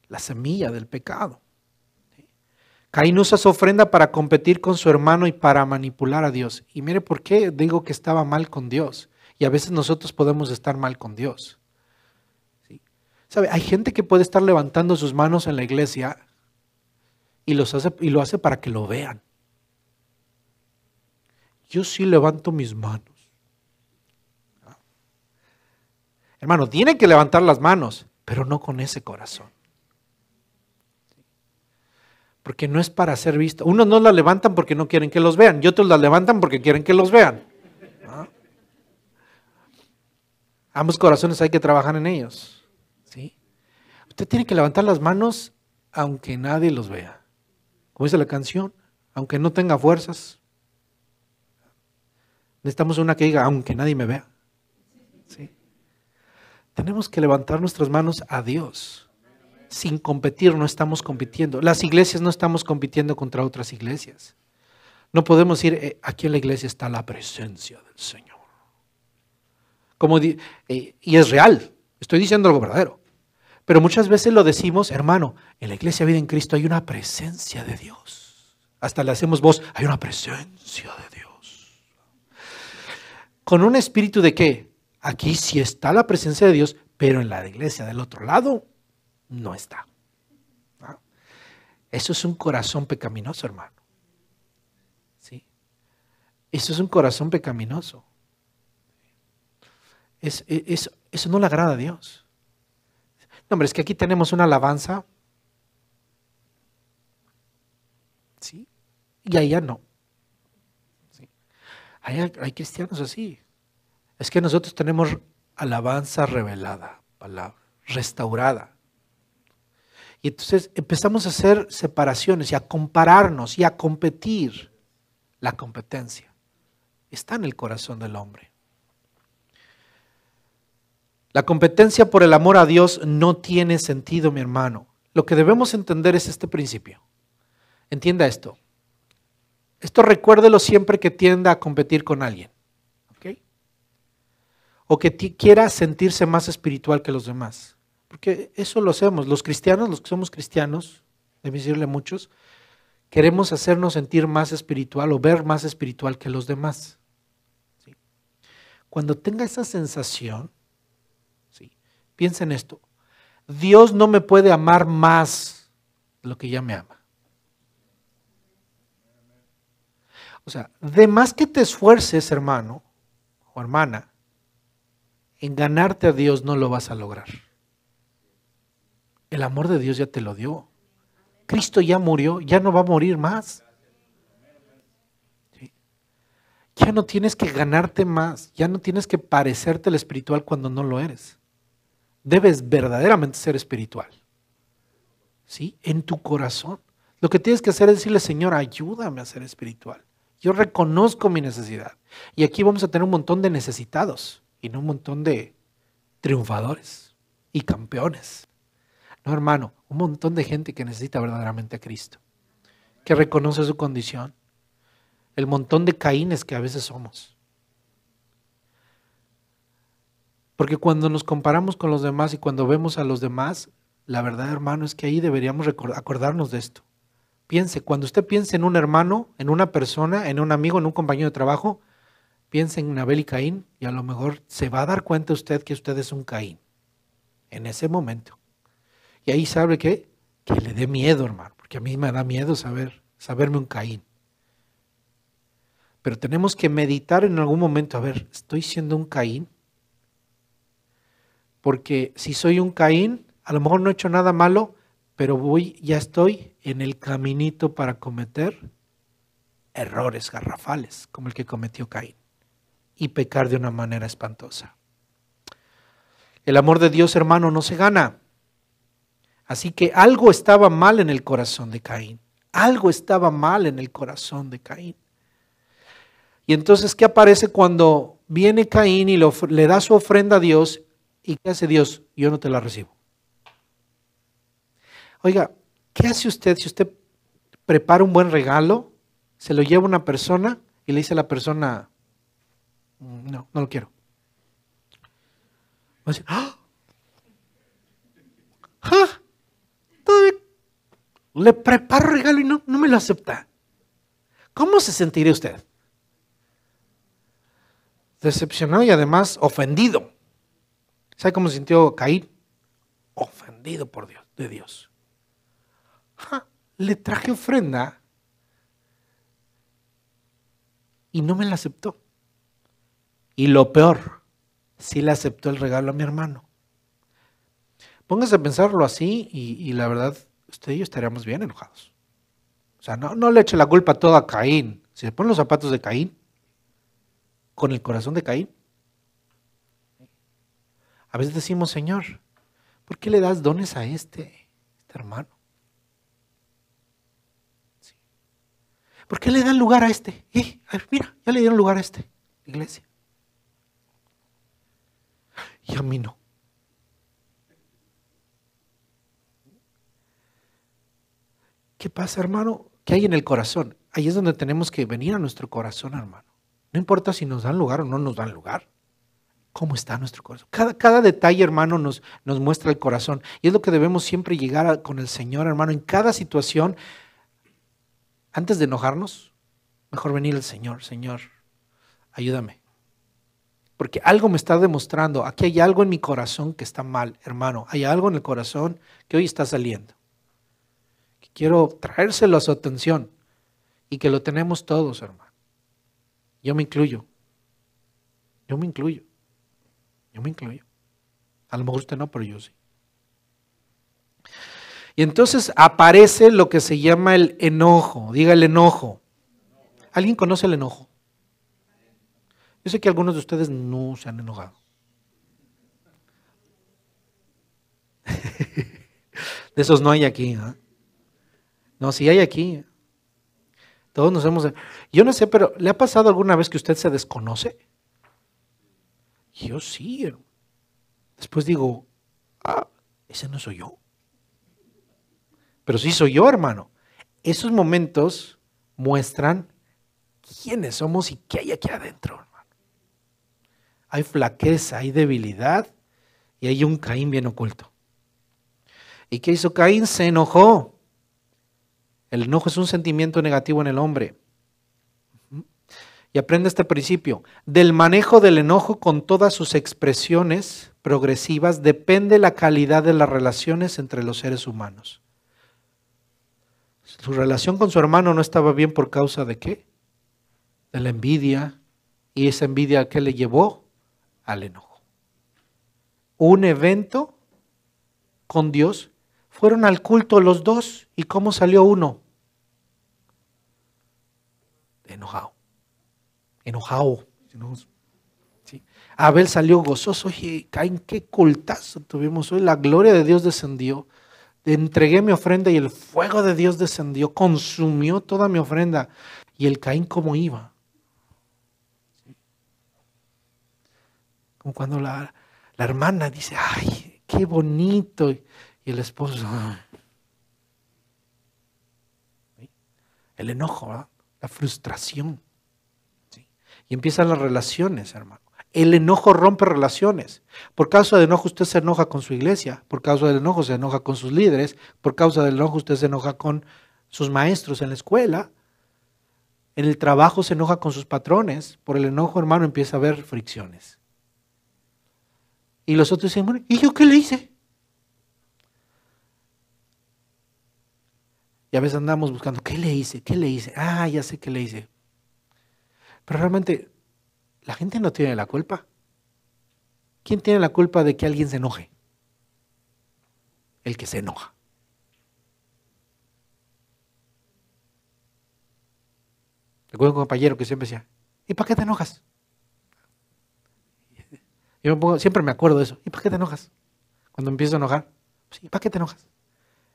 la semilla del pecado. Caín usa su ofrenda para competir con su hermano y para manipular a Dios. Y mire por qué digo que estaba mal con Dios. Y a veces nosotros podemos estar mal con Dios. ¿Sí? ¿Sabe? Hay gente que puede estar levantando sus manos en la iglesia y lo hace para que lo vean. Yo sí levanto mis manos. Hermano, tiene que levantar las manos, pero no con ese corazón. Porque no es para ser visto. Unos no la levantan porque no quieren que los vean y otros la levantan porque quieren que los vean. ¿No? Ambos corazones hay que trabajar en ellos. ¿Sí? Usted tiene que levantar las manos aunque nadie los vea. Como dice la canción, aunque no tenga fuerzas. Necesitamos una que diga, aunque nadie me vea. ¿Sí? Tenemos que levantar nuestras manos a Dios. Sin competir, no estamos compitiendo. Las iglesias no estamos compitiendo contra otras iglesias. No podemos decir, aquí en la iglesia está la presencia del Señor. Y es real, estoy diciendo algo verdadero. Pero muchas veces lo decimos, hermano, en la iglesia Vida en Cristo hay una presencia de Dios. Hasta le hacemos voz, hay una presencia de Dios. ¿Con un espíritu de qué? Aquí sí está la presencia de Dios, pero en la iglesia del otro lado no está. ¿No? Eso es un corazón pecaminoso, hermano. ¿Sí? Eso es un corazón pecaminoso. Eso no le agrada a Dios. No, hombre, es que aquí tenemos una alabanza. ¿Sí? Y allá no. ¿Sí? Hay cristianos así. Es que nosotros tenemos alabanza revelada, palabra, restaurada. Y entonces empezamos a hacer separaciones y a compararnos y a competir. La competencia está en el corazón del hombre. La competencia por el amor a Dios no tiene sentido, mi hermano. Lo que debemos entender es este principio. Entienda esto. Esto recuérdelo siempre que tienda a competir con alguien. ¿Okay? O que quiera sentirse más espiritual que los demás. Porque eso lo hacemos. Los cristianos, los que somos cristianos, debe decirle muchos, queremos hacernos sentir más espiritual o ver más espiritual que los demás. ¿Sí? Cuando tenga esa sensación, ¿sí? Piensa en esto. Dios no me puede amar más de lo que ya me ama. O sea, de más que te esfuerces, hermano o hermana, en ganarte a Dios no lo vas a lograr. El amor de Dios ya te lo dio. Cristo ya murió, ya no va a morir más. ¿Sí? Ya no tienes que ganarte más, ya no tienes que parecerte el espiritual cuando no lo eres. Debes verdaderamente ser espiritual. ¿Sí? En tu corazón. Lo que tienes que hacer es decirle, Señor, ayúdame a ser espiritual. Yo reconozco mi necesidad. Y aquí vamos a tener un montón de necesitados y no un montón de triunfadores y campeones. No, hermano, un montón de gente que necesita verdaderamente a Cristo, que reconoce su condición. El montón de Caínes que a veces somos. Porque cuando nos comparamos con los demás y cuando vemos a los demás, la verdad, hermano, es que ahí deberíamos acordarnos de esto. Piense, cuando usted piense en un hermano, en una persona, en un amigo, en un compañero de trabajo, piense en Abel y Caín y a lo mejor se va a dar cuenta usted que usted es un Caín. En ese momento. Y ahí sabe que le dé miedo, hermano, porque a mí me da miedo saberme un Caín. Pero tenemos que meditar en algún momento, a ver, ¿estoy siendo un Caín? Porque si soy un Caín, a lo mejor no he hecho nada malo, pero ya estoy en el caminito para cometer errores garrafales, como el que cometió Caín, y pecar de una manera espantosa. El amor de Dios, hermano, no se gana. Así que algo estaba mal en el corazón de Caín. Algo estaba mal en el corazón de Caín. Y entonces, ¿qué aparece cuando viene Caín y le da su ofrenda a Dios? ¿Y qué hace Dios? Yo no te la recibo. Oiga, ¿qué hace usted si usted prepara un buen regalo, se lo lleva a una persona y le dice a la persona, no lo quiero? Va a decir, ¡ah! ¡Ah! Le preparo regalo y no me lo acepta. ¿Cómo se sentiría usted? Decepcionado y además ofendido. ¿Sabe cómo se sintió Caín? Ofendido por Dios, de Dios. Le traje ofrenda y no me la aceptó. Y lo peor, sí le aceptó el regalo a mi hermano. Póngase a pensarlo así y la verdad, usted y yo estaríamos bien enojados. O sea, no le eche la culpa toda a Caín. Si se ponen los zapatos de Caín, con el corazón de Caín, a veces decimos, Señor, ¿por qué le das dones a este hermano? Sí. ¿Por qué le dan lugar a este? A ver, mira, ya le dieron lugar a este, iglesia. Y a mí no. ¿Qué pasa, hermano? ¿Qué hay en el corazón? Ahí es donde tenemos que venir a nuestro corazón, hermano. No importa si nos dan lugar o no nos dan lugar. ¿Cómo está nuestro corazón? Cada detalle, hermano, nos muestra el corazón. Y es lo que debemos siempre llegar con el Señor, hermano. En cada situación, antes de enojarnos, mejor venir al Señor. Señor, ayúdame. Porque algo me está demostrando. Aquí hay algo en mi corazón que está mal, hermano. Hay algo en el corazón que hoy está saliendo. Que quiero traérselo a su atención. Y que lo tenemos todos, hermano. Yo me incluyo. Yo me incluyo. A lo mejor usted no, pero yo sí. Y entonces aparece lo que se llama el enojo. Diga el enojo. ¿Alguien conoce el enojo? Yo sé que algunos de ustedes no se han enojado. De esos no hay aquí, ¿eh? No, sí hay aquí. Todos nos hemos... Yo no sé, pero ¿le ha pasado alguna vez que usted se desconoce? Yo sí. Después digo, ese no soy yo. Pero sí soy yo, hermano. Esos momentos muestran quiénes somos y qué hay aquí adentro, hermano. Hay flaqueza, hay debilidad y hay un Caín bien oculto. ¿Y qué hizo Caín? Se enojó. El enojo es un sentimiento negativo en el hombre. Y aprende este principio. Del manejo del enojo con todas sus expresiones progresivas depende la calidad de las relaciones entre los seres humanos. Su relación con su hermano no estaba bien por causa de ¿qué? De la envidia. ¿Y esa envidia a qué le llevó? Al enojo. Un evento con Dios. Fueron al culto los dos. ¿Y cómo salió uno? Enojado. ¿Sí? Abel salió gozoso. Oye, Caín, qué cultazo tuvimos hoy. La gloria de Dios descendió. Entregué mi ofrenda y el fuego de Dios descendió. Consumió toda mi ofrenda. Y el Caín, ¿cómo iba? ¿Sí? Como cuando la hermana dice, ay, qué bonito. Y el esposo, ¿sí? El enojo, ¿verdad? La frustración. ¿Sí? Y empiezan las relaciones, hermano. El enojo rompe relaciones. Por causa del enojo usted se enoja con su iglesia, por causa del enojo se enoja con sus líderes, por causa del enojo usted se enoja con sus maestros en la escuela, en el trabajo se enoja con sus patrones. Por el enojo, hermano, empieza a haber fricciones. Y los otros dicen, bueno, ¿y yo qué le hice? Y a veces andamos buscando, ¿qué le hice? ¿Qué le hice? Ah, ya sé qué le hice. Pero realmente la gente no tiene la culpa. ¿Quién tiene la culpa de que alguien se enoje? El que se enoja. Recuerdo un compañero que siempre decía, ¿y para qué te enojas? Siempre me acuerdo de eso. ¿Y para qué te enojas? Cuando empiezo a enojar, pues, ¿y para qué te enojas?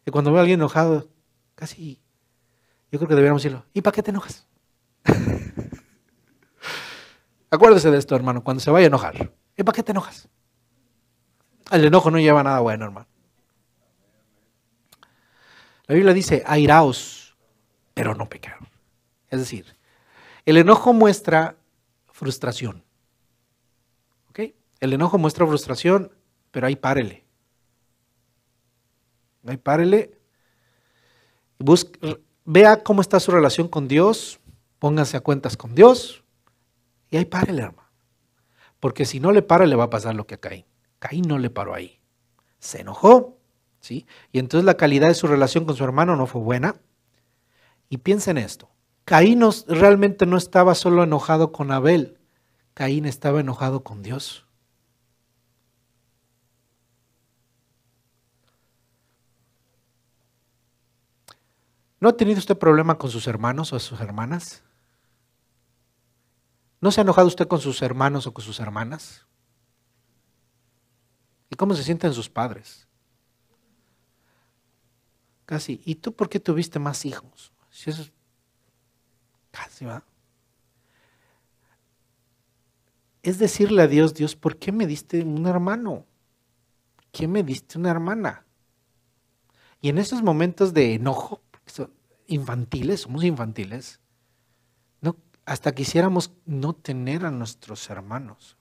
Y cuando veo a alguien enojado, casi, yo creo que deberíamos decirlo, ¿y para qué te enojas? Acuérdese de esto, hermano, cuando se vaya a enojar, ¿y para qué te enojas? El enojo no lleva a nada bueno, hermano. La Biblia dice, airaos, pero no pecar. Es decir, el enojo muestra frustración. ¿Ok? El enojo muestra frustración, pero ahí párele. Ahí párele. Vea cómo está su relación con Dios, póngase a cuentas con Dios y ahí párele, hermano. Porque si no le para, le va a pasar lo que a Caín. Caín no le paró ahí. Se enojó, ¿sí? Y entonces la calidad de su relación con su hermano no fue buena. Y piensa en esto. Caín realmente no estaba solo enojado con Abel. Caín estaba enojado con Dios. ¿No ha tenido usted problema con sus hermanos o sus hermanas? ¿No se ha enojado usted con sus hermanos o con sus hermanas? ¿Y cómo se sienten sus padres? Casi. ¿Y tú por qué tuviste más hijos? Si eso es casi, ¿va? Es decirle a Dios, Dios, ¿por qué me diste un hermano? ¿Por qué me diste una hermana? Y en esos momentos de enojo, porque son infantiles, somos infantiles, no, hasta quisiéramos no tener a nuestros hermanos.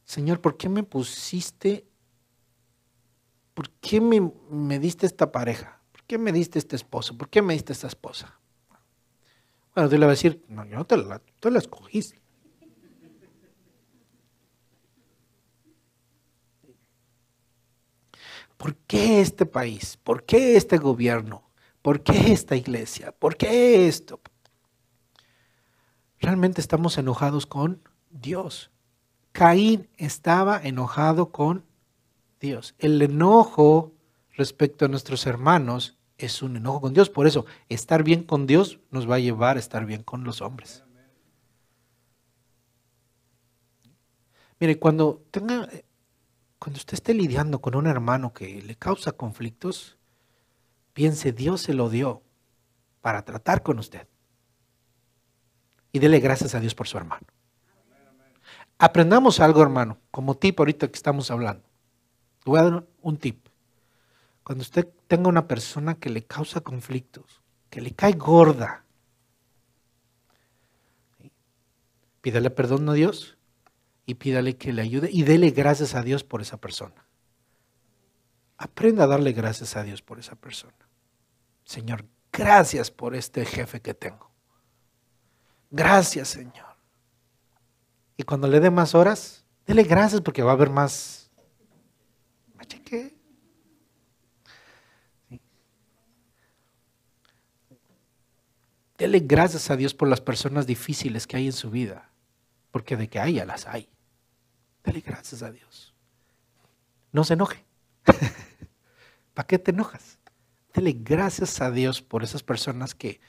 Señor, ¿por qué me pusiste? ¿Por qué me diste esta pareja? ¿Por qué me diste este esposo? ¿Por qué me diste esta esposa? Bueno, tú le vas a decir, no, yo no tú la escogiste. ¿Por qué este país? ¿Por qué este gobierno? ¿Por qué esta iglesia? ¿Por qué esto? Realmente estamos enojados con Dios. Caín estaba enojado con Dios. El enojo respecto a nuestros hermanos es un enojo con Dios. Por eso, estar bien con Dios nos va a llevar a estar bien con los hombres. Mire, cuando usted esté lidiando con un hermano que le causa conflictos, piense, Dios se lo dio para tratar con usted. Y dele gracias a Dios por su hermano. Aprendamos algo, hermano, como tip ahorita que estamos hablando. Le voy a dar un tip. Cuando usted tenga una persona que le causa conflictos, que le cae gorda, pídale perdón a Dios y pídale que le ayude y dele gracias a Dios por esa persona. Aprenda a darle gracias a Dios por esa persona. Señor, gracias por este jefe que tengo. Gracias, Señor. Y cuando le dé más horas, dele gracias porque va a haber más cheque. ¿Sí? Dele gracias a Dios por las personas difíciles que hay en su vida, porque de que hay, ya las hay. Dele gracias a Dios. No se enoje. ¿Para qué te enojas? Dele gracias a Dios por esas personas que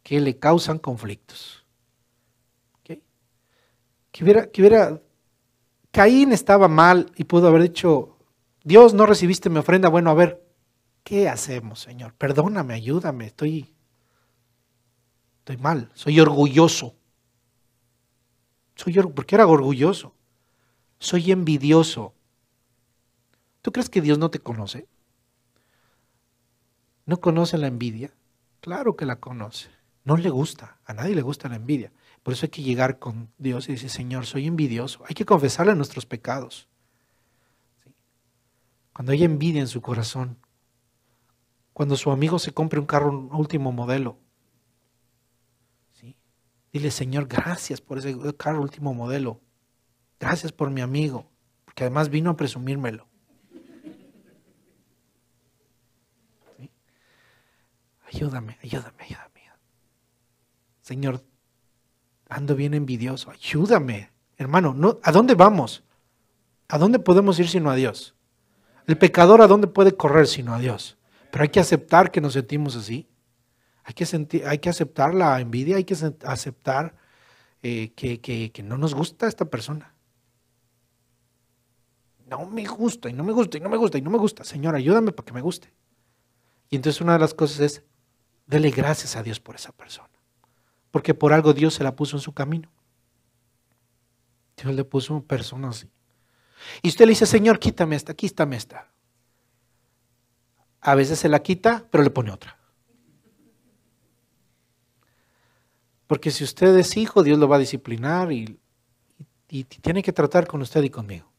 le causan conflictos. Caín estaba mal y pudo haber dicho, Dios, no recibiste mi ofrenda. Bueno, a ver, ¿qué hacemos, Señor? Perdóname, ayúdame, estoy mal, soy orgulloso. Porque era orgulloso. Soy envidioso. ¿Tú crees que Dios no te conoce? ¿No conoce la envidia? Claro que la conoce. No le gusta. A nadie le gusta la envidia. Por eso hay que llegar con Dios y decir, Señor, soy envidioso. Hay que confesarle nuestros pecados. ¿Sí? Cuando hay envidia en su corazón, cuando su amigo se compre un carro último modelo, ¿sí? Dile, Señor, gracias por ese carro último modelo. Gracias por mi amigo, porque además vino a presumírmelo. ¿Sí? Ayúdame. Señor, ando bien envidioso, ayúdame. Hermano, no, ¿a dónde vamos? ¿A dónde podemos ir sino a Dios? El pecador, ¿a dónde puede correr sino a Dios? Pero hay que aceptar que nos sentimos así. Hay que aceptar la envidia, hay que aceptar que no nos gusta esta persona. No me gusta, y no me gusta, y no me gusta, y no me gusta. Señor, ayúdame para que me guste. Y entonces una de las cosas es, dele gracias a Dios por esa persona. Porque por algo Dios se la puso en su camino. Dios le puso una persona así. Y usted le dice, Señor, quítame esta. A veces se la quita, pero le pone otra. Porque si usted es hijo, Dios lo va a disciplinar y tiene que tratar con usted y conmigo.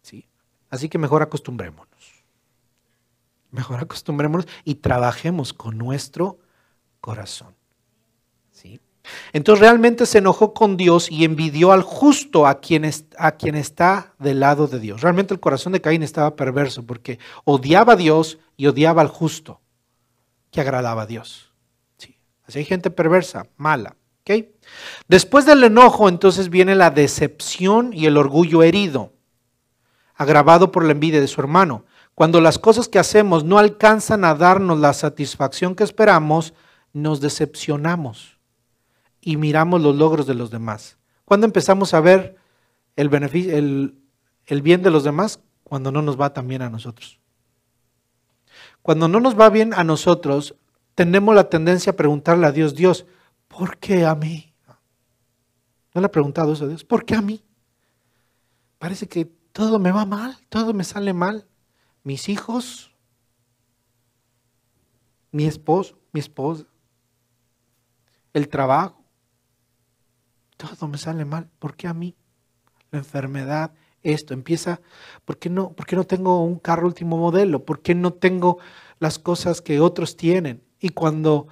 ¿Sí? Así que mejor acostumbrémonos. Y trabajemos con nuestro corazón. ¿Sí? Entonces realmente se enojó con Dios y envidió al justo, a quien está del lado de Dios. Realmente el corazón de Caín estaba perverso porque odiaba a Dios y odiaba al justo, que agradaba a Dios. Sí. Así hay gente perversa, mala. ¿Okay? Después del enojo entonces viene la decepción y el orgullo herido, agravado por la envidia de su hermano. Cuando las cosas que hacemos no alcanzan a darnos la satisfacción que esperamos, nos decepcionamos y miramos los logros de los demás. ¿Cuándo empezamos a ver el beneficio, el bien de los demás? Cuando no nos va tan bien a nosotros. Cuando no nos va bien a nosotros, tenemos la tendencia a preguntarle a Dios, Dios, ¿por qué a mí? ¿No le ha preguntado eso a Dios? ¿Por qué a mí? Parece que todo me va mal, todo me sale mal. Mis hijos, mi esposo, mi esposa, el trabajo, todo me sale mal. ¿Por qué a mí? La enfermedad, esto empieza. ¿Por qué no tengo un carro último modelo? ¿Por qué no tengo las cosas que otros tienen? Y cuando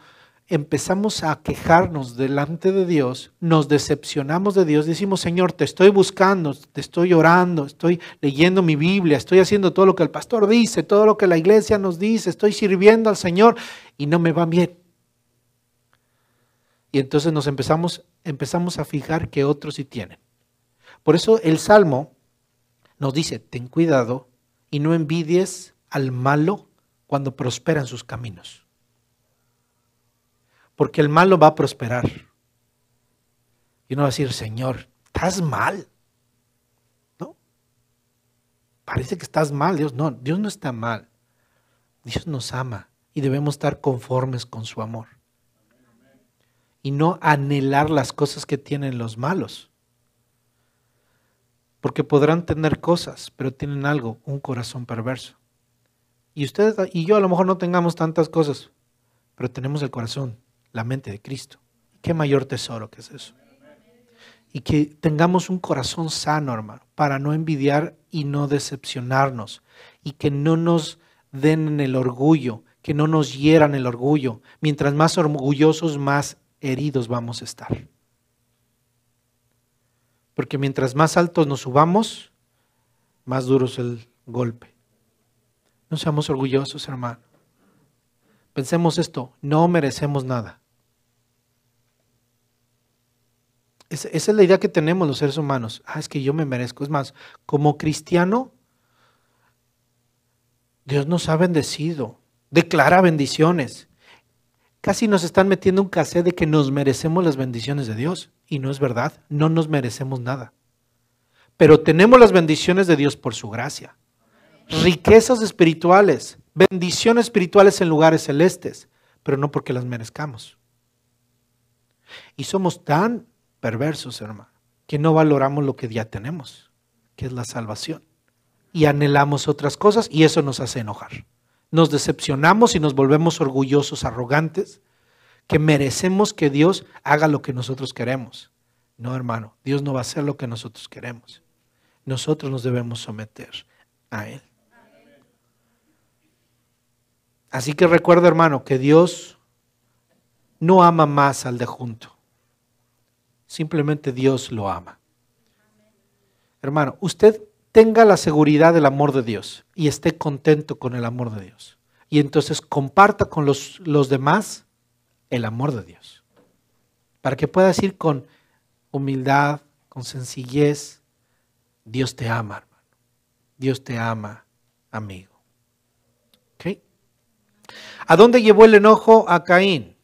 empezamos a quejarnos delante de Dios, nos decepcionamos de Dios, decimos, Señor, te estoy buscando, te estoy orando, estoy leyendo mi Biblia, estoy haciendo todo lo que el pastor dice, todo lo que la iglesia nos dice, estoy sirviendo al Señor y no me va bien. Y entonces nos empezamos a fijar que otros sí tienen. Por eso el Salmo nos dice, ten cuidado y no envidies al malo cuando prospera en sus caminos. Porque el malo va a prosperar. Y uno va a decir, Señor, estás mal. ¿No? Parece que estás mal. Dios no está mal. Dios nos ama y debemos estar conformes con su amor. Y no anhelar las cosas que tienen los malos. Porque podrán tener cosas, pero tienen algo, un corazón perverso. Y usted y yo a lo mejor no tengamos tantas cosas, pero tenemos el corazón, la mente de Cristo. ¿Qué mayor tesoro que es eso? Y que tengamos un corazón sano, hermano, para no envidiar y no decepcionarnos. Y que no nos den en el orgullo, que no nos hieran el orgullo. Mientras más orgullosos, más heridos vamos a estar. Porque mientras más altos nos subamos, más duro es el golpe. No seamos orgullosos, hermano. Pensemos esto, no merecemos nada. Esa es la idea que tenemos los seres humanos. Es que yo me merezco. Es más, como cristiano, Dios nos ha bendecido, declara bendiciones. Casi nos están metiendo un cassette de que nos merecemos las bendiciones de Dios. Y no es verdad, no nos merecemos nada. Pero tenemos las bendiciones de Dios por su gracia. Riquezas espirituales, bendiciones espirituales en lugares celestes, pero no porque las merezcamos. Y somos tan perversos, hermano, que no valoramos lo que ya tenemos, que es la salvación. Y anhelamos otras cosas y eso nos hace enojar. Nos decepcionamos y nos volvemos orgullosos, arrogantes, que merecemos que Dios haga lo que nosotros queremos. No, hermano, Dios no va a hacer lo que nosotros queremos. Nosotros nos debemos someter a Él. Así que recuerda, hermano, que Dios no ama más al de junto. Simplemente Dios lo ama. Hermano, usted tenga la seguridad del amor de Dios y esté contento con el amor de Dios. Y entonces comparta con los demás el amor de Dios. Para que pueda decir con humildad, con sencillez, Dios te ama, hermano. Dios te ama, amigo. ¿Ok? ¿A dónde llevó el enojo a Caín?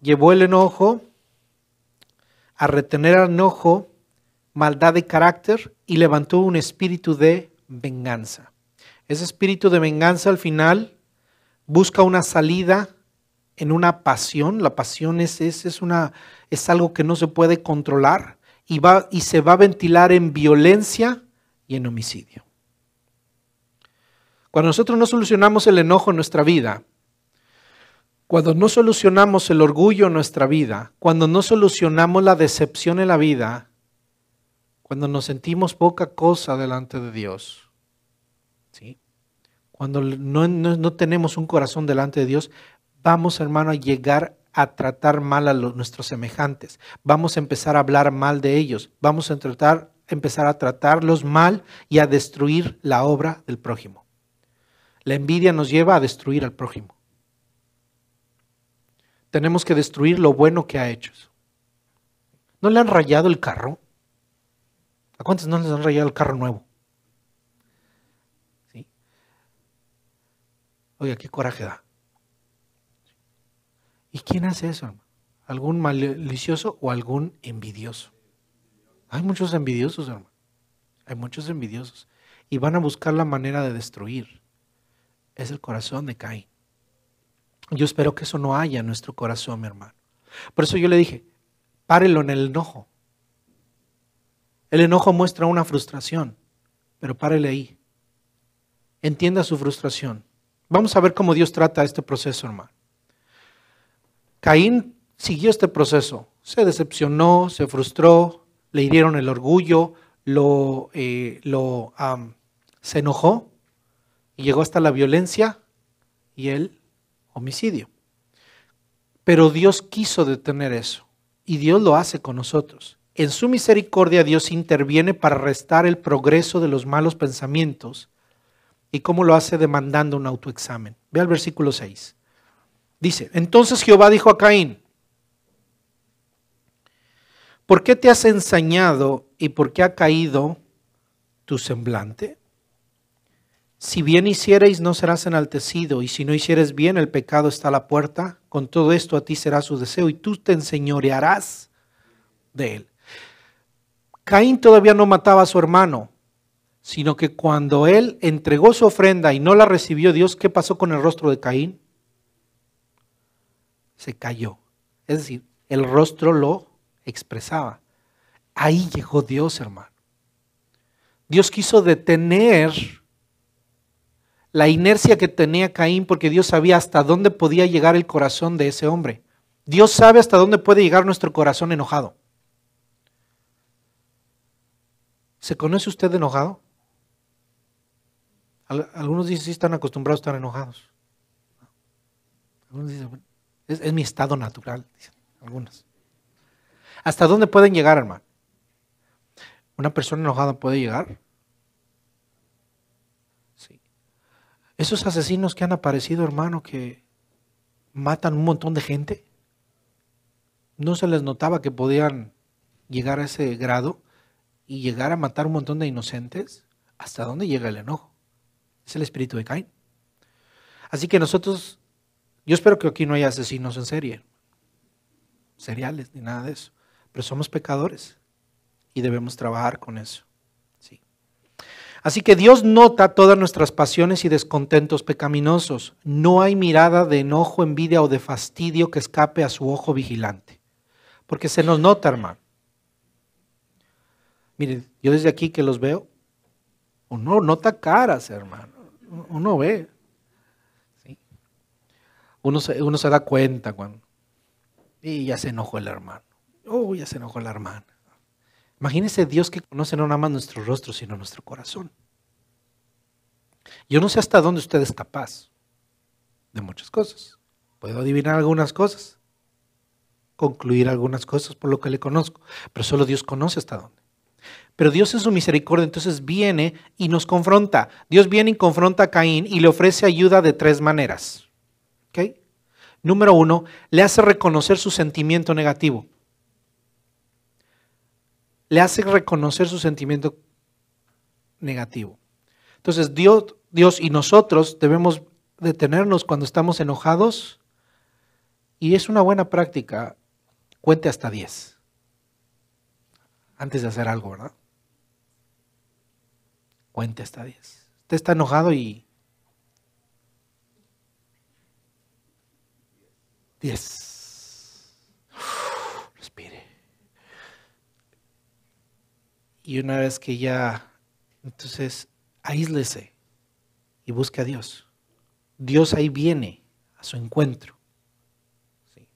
Llevó el enojo a retener al enojo, maldad de carácter y levantó un espíritu de venganza. Ese espíritu de venganza al final busca una salida en una pasión. La pasión es algo que no se puede controlar y se va a ventilar en violencia y en homicidio. Cuando nosotros no solucionamos el enojo en nuestra vida, cuando no solucionamos el orgullo en nuestra vida, cuando no solucionamos la decepción en la vida, cuando nos sentimos poca cosa delante de Dios, ¿sí? Cuando no tenemos un corazón delante de Dios, vamos, hermano, a llegar a tratar mal a nuestros semejantes. Vamos a empezar a hablar mal de ellos. Vamos a empezar a tratarlos mal y a destruir la obra del prójimo. La envidia nos lleva a destruir al prójimo. Tenemos que destruir lo bueno que ha hecho. ¿No le han rayado el carro? ¿A cuántos no les han rayado el carro nuevo? ¿Sí? Oiga, qué coraje da. ¿Y quién hace eso, hermano? ¿Algún malicioso o algún envidioso? Hay muchos envidiosos, hermano. Hay muchos envidiosos. Y van a buscar la manera de destruir. Es el corazón de Caín. Yo espero que eso no haya en nuestro corazón, mi hermano. Por eso yo le dije, párelo en el enojo. El enojo muestra una frustración, pero párele ahí. Entienda su frustración. Vamos a ver cómo Dios trata este proceso, hermano. Caín siguió este proceso. Se decepcionó, se frustró, le hirieron el orgullo, se enojó y llegó hasta la violencia y el homicidio. Pero Dios quiso detener eso y Dios lo hace con nosotros. En su misericordia Dios interviene para restar el progreso de los malos pensamientos. ¿Y cómo lo hace? Demandando un autoexamen. Ve al versículo 6. Dice, entonces Jehová dijo a Caín, ¿por qué te has ensañado y por qué ha caído tu semblante? Si bien hiciereis, no serás enaltecido, y si no hicieres bien, el pecado está a la puerta. Con todo esto a ti será su deseo, y tú te enseñorearás de él. Caín todavía no mataba a su hermano, sino que cuando él entregó su ofrenda y no la recibió Dios, ¿qué pasó con el rostro de Caín? Se cayó. Es decir, el rostro lo expresaba. Ahí llegó Dios, hermano. Dios quiso detener la inercia que tenía Caín porque Dios sabía hasta dónde podía llegar el corazón de ese hombre. Dios sabe hasta dónde puede llegar nuestro corazón enojado. ¿Se conoce usted enojado? Algunos dicen sí están acostumbrados a estar enojados. Algunos dicen, bueno, es mi estado natural, dicen algunos. ¿Hasta dónde pueden llegar, hermano? ¿Una persona enojada puede llegar? Sí. Esos asesinos que han aparecido, hermano, que matan un montón de gente, ¿no se les notaba que podían llegar a ese grado y llegar a matar un montón de inocentes? ¿Hasta dónde llega el enojo? Es el espíritu de Caín. Así que nosotros, yo espero que aquí no haya asesinos en serie, seriales, ni nada de eso, pero somos pecadores y debemos trabajar con eso. Sí. Así que Dios nota todas nuestras pasiones y descontentos pecaminosos. No hay mirada de enojo, envidia o de fastidio que escape a su ojo vigilante. Porque se nos nota, hermano. Miren, yo desde aquí que los veo, uno nota caras, hermano. Uno ve. ¿Sí? Uno se da cuenta cuando. Y ya se enojó el hermano. Oh, ya se enojó la hermana. Imagínense Dios que conoce no nada más nuestro rostro, sino nuestro corazón. Yo no sé hasta dónde usted es capaz de muchas cosas. Puedo adivinar algunas cosas, concluir algunas cosas por lo que le conozco, pero solo Dios conoce hasta dónde. Pero Dios en su misericordia entonces viene y nos confronta. Dios viene y confronta a Caín y le ofrece ayuda de 3 maneras. ¿Ok? Número 1, le hace reconocer su sentimiento negativo. Le hace reconocer su sentimiento negativo. Entonces Dios y nosotros debemos detenernos cuando estamos enojados y es una buena práctica, cuente hasta 10 antes de hacer algo, ¿verdad? Cuente hasta 10. Usted está enojado y 10. Respire. Y una vez que ya, entonces aíslese y busque a Dios. Dios ahí viene a su encuentro. ¿Sí?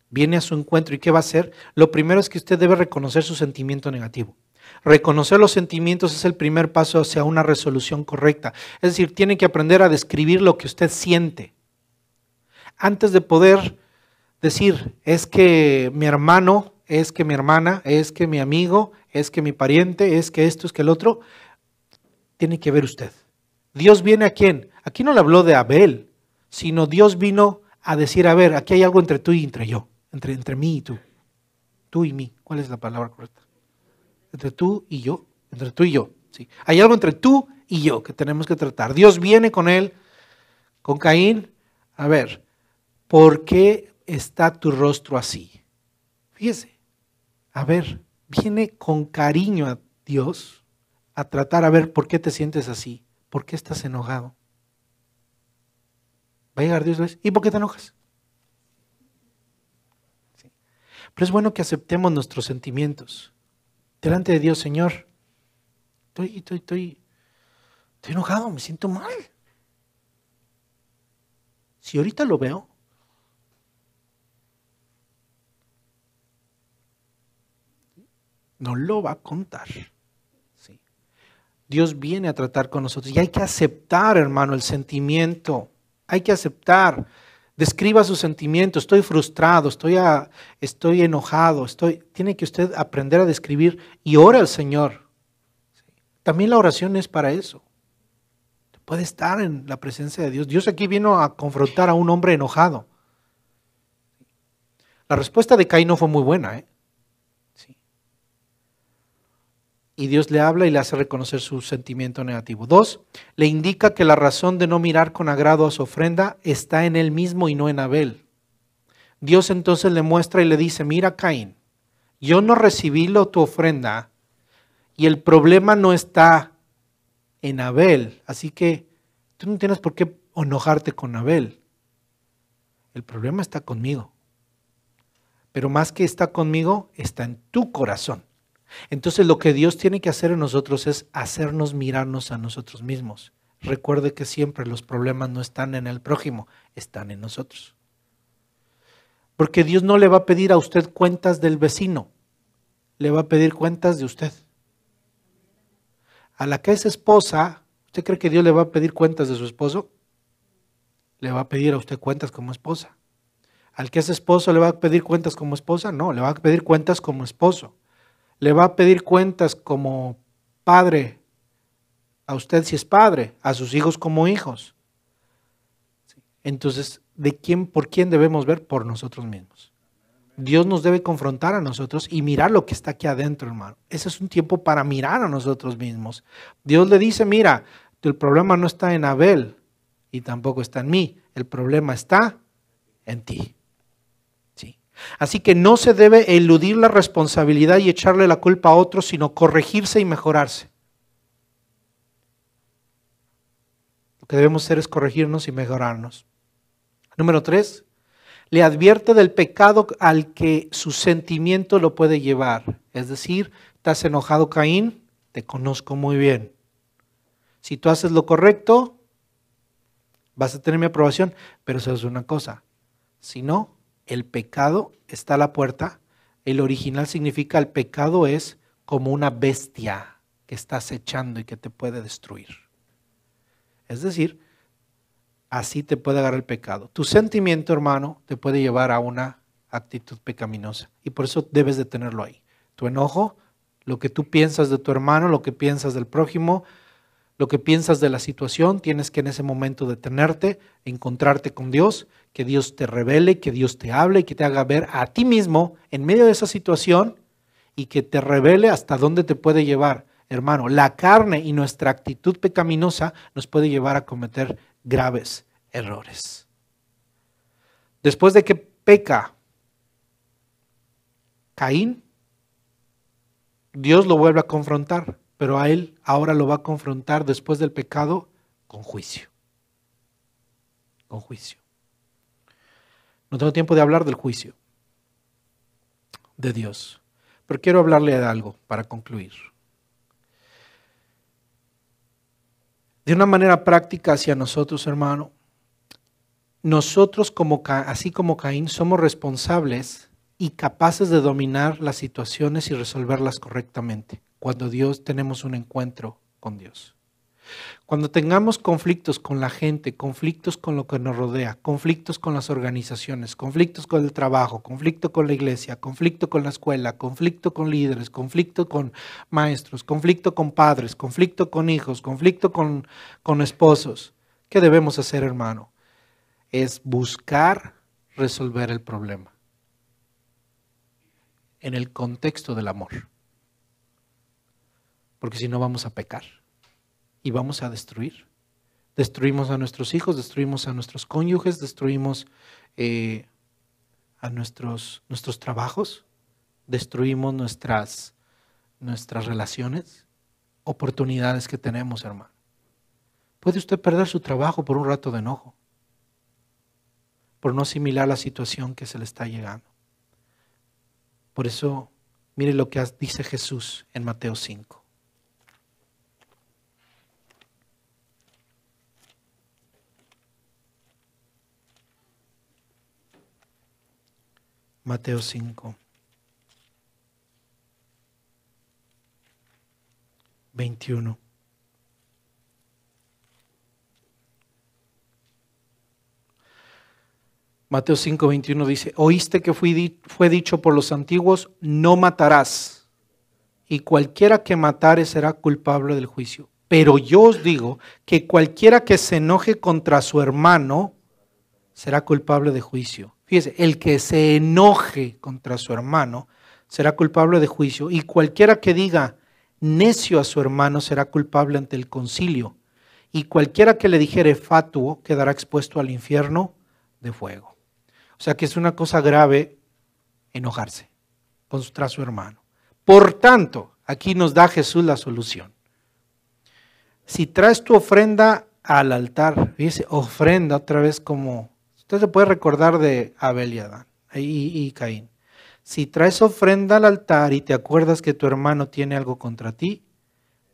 Viene a su encuentro. ¿Y qué va a hacer? Lo primero es que usted debe reconocer su sentimiento negativo. Reconocer los sentimientos es el primer paso hacia una resolución correcta. Es decir, tiene que aprender a describir lo que usted siente. Antes de poder decir, es que mi hermano, es que mi hermana, es que mi amigo, es que mi pariente, es que esto, es que el otro, tiene que ver usted. Dios viene ¿a quién? Aquí no le habló de Abel, sino Dios vino a decir, a ver, aquí hay algo entre tú y entre yo, entre mí y tú. Tú y mí, ¿cuál es la palabra correcta? Entre tú y yo, entre tú y yo. Sí. Hay algo entre tú y yo que tenemos que tratar. Dios viene con él, con Caín, a ver, ¿por qué está tu rostro así? Fíjese, a ver, viene con cariño a Dios a tratar a ver por qué te sientes así, por qué estás enojado. Va a llegar Dios y va a decir, ¿y por qué te enojas? Sí. Pero es bueno que aceptemos nuestros sentimientos. Delante de Dios, Señor, estoy enojado, me siento mal. Si ahorita lo veo, no lo va a contar. Sí. Dios viene a tratar con nosotros y hay que aceptar, hermano, el sentimiento. Hay que aceptar. Describa sus sentimientos. Estoy frustrado, estoy enojado. Tiene que usted aprender a describir y ora al Señor. También la oración es para eso. Puede estar en la presencia de Dios. Dios aquí vino a confrontar a un hombre enojado. La respuesta de Caín no fue muy buena, Sí. Y Dios le habla y le hace reconocer su sentimiento negativo. 2, le indica que la razón de no mirar con agrado a su ofrenda está en él mismo y no en Abel. Dios entonces le muestra y le dice, mira Caín, yo no recibí tu ofrenda y el problema no está en Abel, así que tú no tienes por qué enojarte con Abel. El problema está conmigo. Pero más que está conmigo, está en tu corazón. Entonces lo que Dios tiene que hacer en nosotros es hacernos mirarnos a nosotros mismos. Recuerde que siempre los problemas no están en el prójimo, están en nosotros. Porque Dios no le va a pedir a usted cuentas del vecino, le va a pedir cuentas de usted. A la que es esposa, ¿usted cree que Dios le va a pedir cuentas de su esposo? Le va a pedir a usted cuentas como esposa. Al que es esposo, ¿le va a pedir cuentas como esposa? No, le va a pedir cuentas como esposo. Le va a pedir cuentas como padre, a usted si es padre, a sus hijos como hijos. Entonces, ¿por quién debemos ver? Por nosotros mismos. Dios nos debe confrontar a nosotros y mirar lo que está aquí adentro, hermano. Ese es un tiempo para mirar a nosotros mismos. Dios le dice, mira, el problema no está en Abel y tampoco está en mí. El problema está en ti. Así que no se debe eludir la responsabilidad y echarle la culpa a otros, sino corregirse y mejorarse. Lo que debemos hacer es corregirnos y mejorarnos. Número 3, le advierte del pecado al que su sentimiento lo puede llevar. Es decir, ¿Estás enojado, Caín? Te conozco muy bien. Si tú haces lo correcto, vas a tener mi aprobación, pero eso es una cosa. Si no, el pecado está a la puerta. El original significa el pecado es como una bestia que está acechando y que te puede destruir. Es decir, así te puede agarrar el pecado. Tu sentimiento, hermano, te puede llevar a una actitud pecaminosa y por eso debes de tenerlo ahí. Tu enojo, lo que tú piensas de tu hermano, lo que piensas del prójimo, lo que piensas de la situación, tienes que en ese momento detenerte, encontrarte con Dios, que Dios te revele, que Dios te hable y que te haga ver a ti mismo en medio de esa situación y que te revele hasta dónde te puede llevar. Hermano, la carne y nuestra actitud pecaminosa nos puede llevar a cometer graves errores. Después de que peca Caín, Dios lo vuelve a confrontar, pero a él ahora lo va a confrontar después del pecado con juicio. Con juicio. No tengo tiempo de hablar del juicio de Dios, pero quiero hablarle de algo para concluir. De una manera práctica hacia nosotros, hermano, nosotros así como Caín somos responsables y capaces de dominar las situaciones y resolverlas correctamente cuando tenemos un encuentro con Dios. Cuando tengamos conflictos con la gente, conflictos con lo que nos rodea, conflictos con las organizaciones, conflictos con el trabajo, conflicto con la iglesia, conflicto con la escuela, conflicto con líderes, conflicto con maestros, conflicto con padres, conflicto con hijos, conflicto con esposos, ¿qué debemos hacer, hermano? Es buscar resolver el problema en el contexto del amor, porque si no vamos a pecar. Y vamos a destruir. Destruimos a nuestros hijos, destruimos a nuestros cónyuges, destruimos a nuestros trabajos, destruimos nuestras relaciones, oportunidades que tenemos, hermano. Puede usted perder su trabajo por un rato de enojo, por no asimilar la situación que se le está llegando. Por eso, mire lo que dice Jesús en Mateo 5. Mateo 5, 21. Mateo 5, 21 dice, oíste que fue dicho por los antiguos, no matarás, y cualquiera que matare será culpable del juicio. Pero yo os digo que cualquiera que se enoje contra su hermano será culpable de juicio. Fíjese, el que se enoje contra su hermano será culpable de juicio y cualquiera que diga necio a su hermano será culpable ante el concilio y cualquiera que le dijere fatuo quedará expuesto al infierno de fuego. O sea que es una cosa grave enojarse contra su hermano. Por tanto, aquí nos da Jesús la solución. Si traes tu ofrenda al altar, fíjese, ofrenda otra vez como... Usted se puede recordar de Abel y Adán y Caín. Si traes ofrenda al altar y te acuerdas que tu hermano tiene algo contra ti,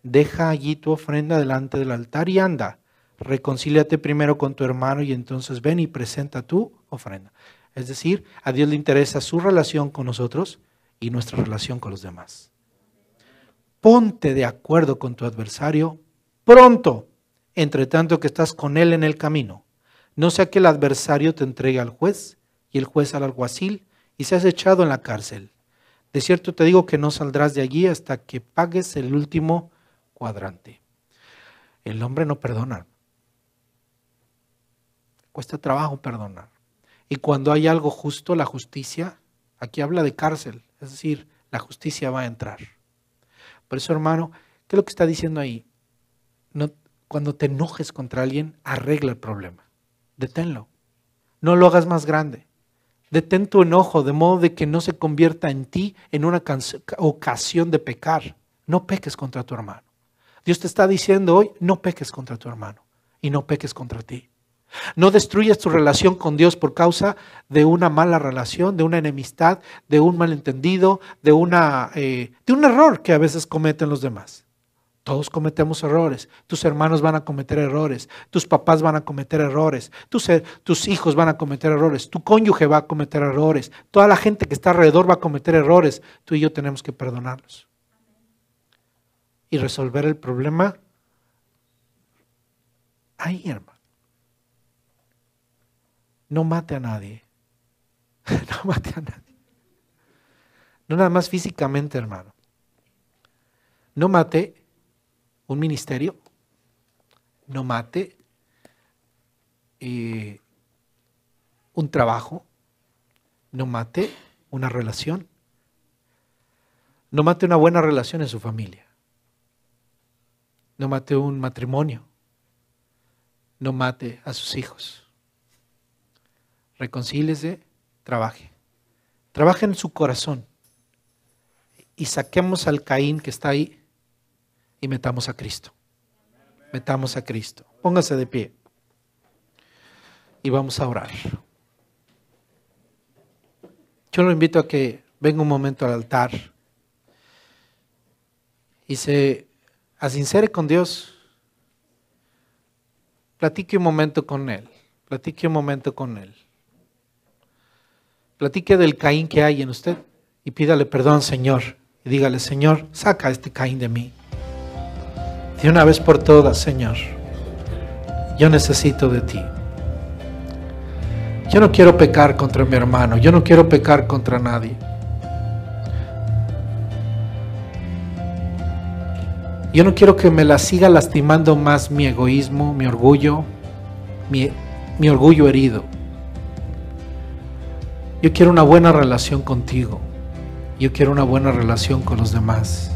deja allí tu ofrenda delante del altar y anda. Reconcíliate primero con tu hermano y entonces ven y presenta tu ofrenda. Es decir, a Dios le interesa su relación con nosotros y nuestra relación con los demás. Ponte de acuerdo con tu adversario pronto, entre tanto que estás con él en el camino. No sea que el adversario te entregue al juez y el juez al alguacil y seas echado en la cárcel. De cierto te digo que no saldrás de allí hasta que pagues el último cuadrante. El hombre no perdona. Cuesta trabajo perdonar. Y cuando hay algo justo, la justicia, aquí habla de cárcel, es decir, la justicia va a entrar. Por eso, hermano, ¿qué es lo que está diciendo ahí? No, cuando te enojes contra alguien, arregla el problema. Deténlo. No lo hagas más grande. Detén tu enojo de modo de que no se convierta en ti en una ocasión de pecar. No peques contra tu hermano. Dios te está diciendo hoy, no peques contra tu hermano y no peques contra ti. No destruyas tu relación con Dios por causa de una mala relación, de una enemistad, de un malentendido, de un error que a veces cometen los demás. Todos cometemos errores. Tus hermanos van a cometer errores. Tus papás van a cometer errores. Tus hijos van a cometer errores. Tu cónyuge va a cometer errores. Toda la gente que está alrededor va a cometer errores. Tú y yo tenemos que perdonarlos. Y resolver el problema ahí, hermano. No mate a nadie. No mate a nadie. No nada más físicamente, hermano. No mate un ministerio. No mate un trabajo. No mate una relación. No mate una buena relación en su familia. No mate un matrimonio. No mate a sus hijos. Reconcíliese, trabaje. Trabaje en su corazón. Y saquemos al Caín que está ahí y metamos a Cristo. Metamos a Cristo. Póngase de pie. Y vamos a orar. Yo lo invito a que venga un momento al altar y se asincere con Dios. Platique un momento con Él. Platique un momento con Él. Platique del Caín que hay en usted y pídale perdón, Señor. Y dígale, Señor, saca a este Caín de mí. De una vez por todas, Señor. Yo necesito de ti. Yo no quiero pecar contra mi hermano. Yo no quiero pecar contra nadie. Yo no quiero que me la siga lastimando más mi egoísmo, mi orgullo, mi orgullo herido. Yo quiero una buena relación contigo. Yo quiero una buena relación con los demás.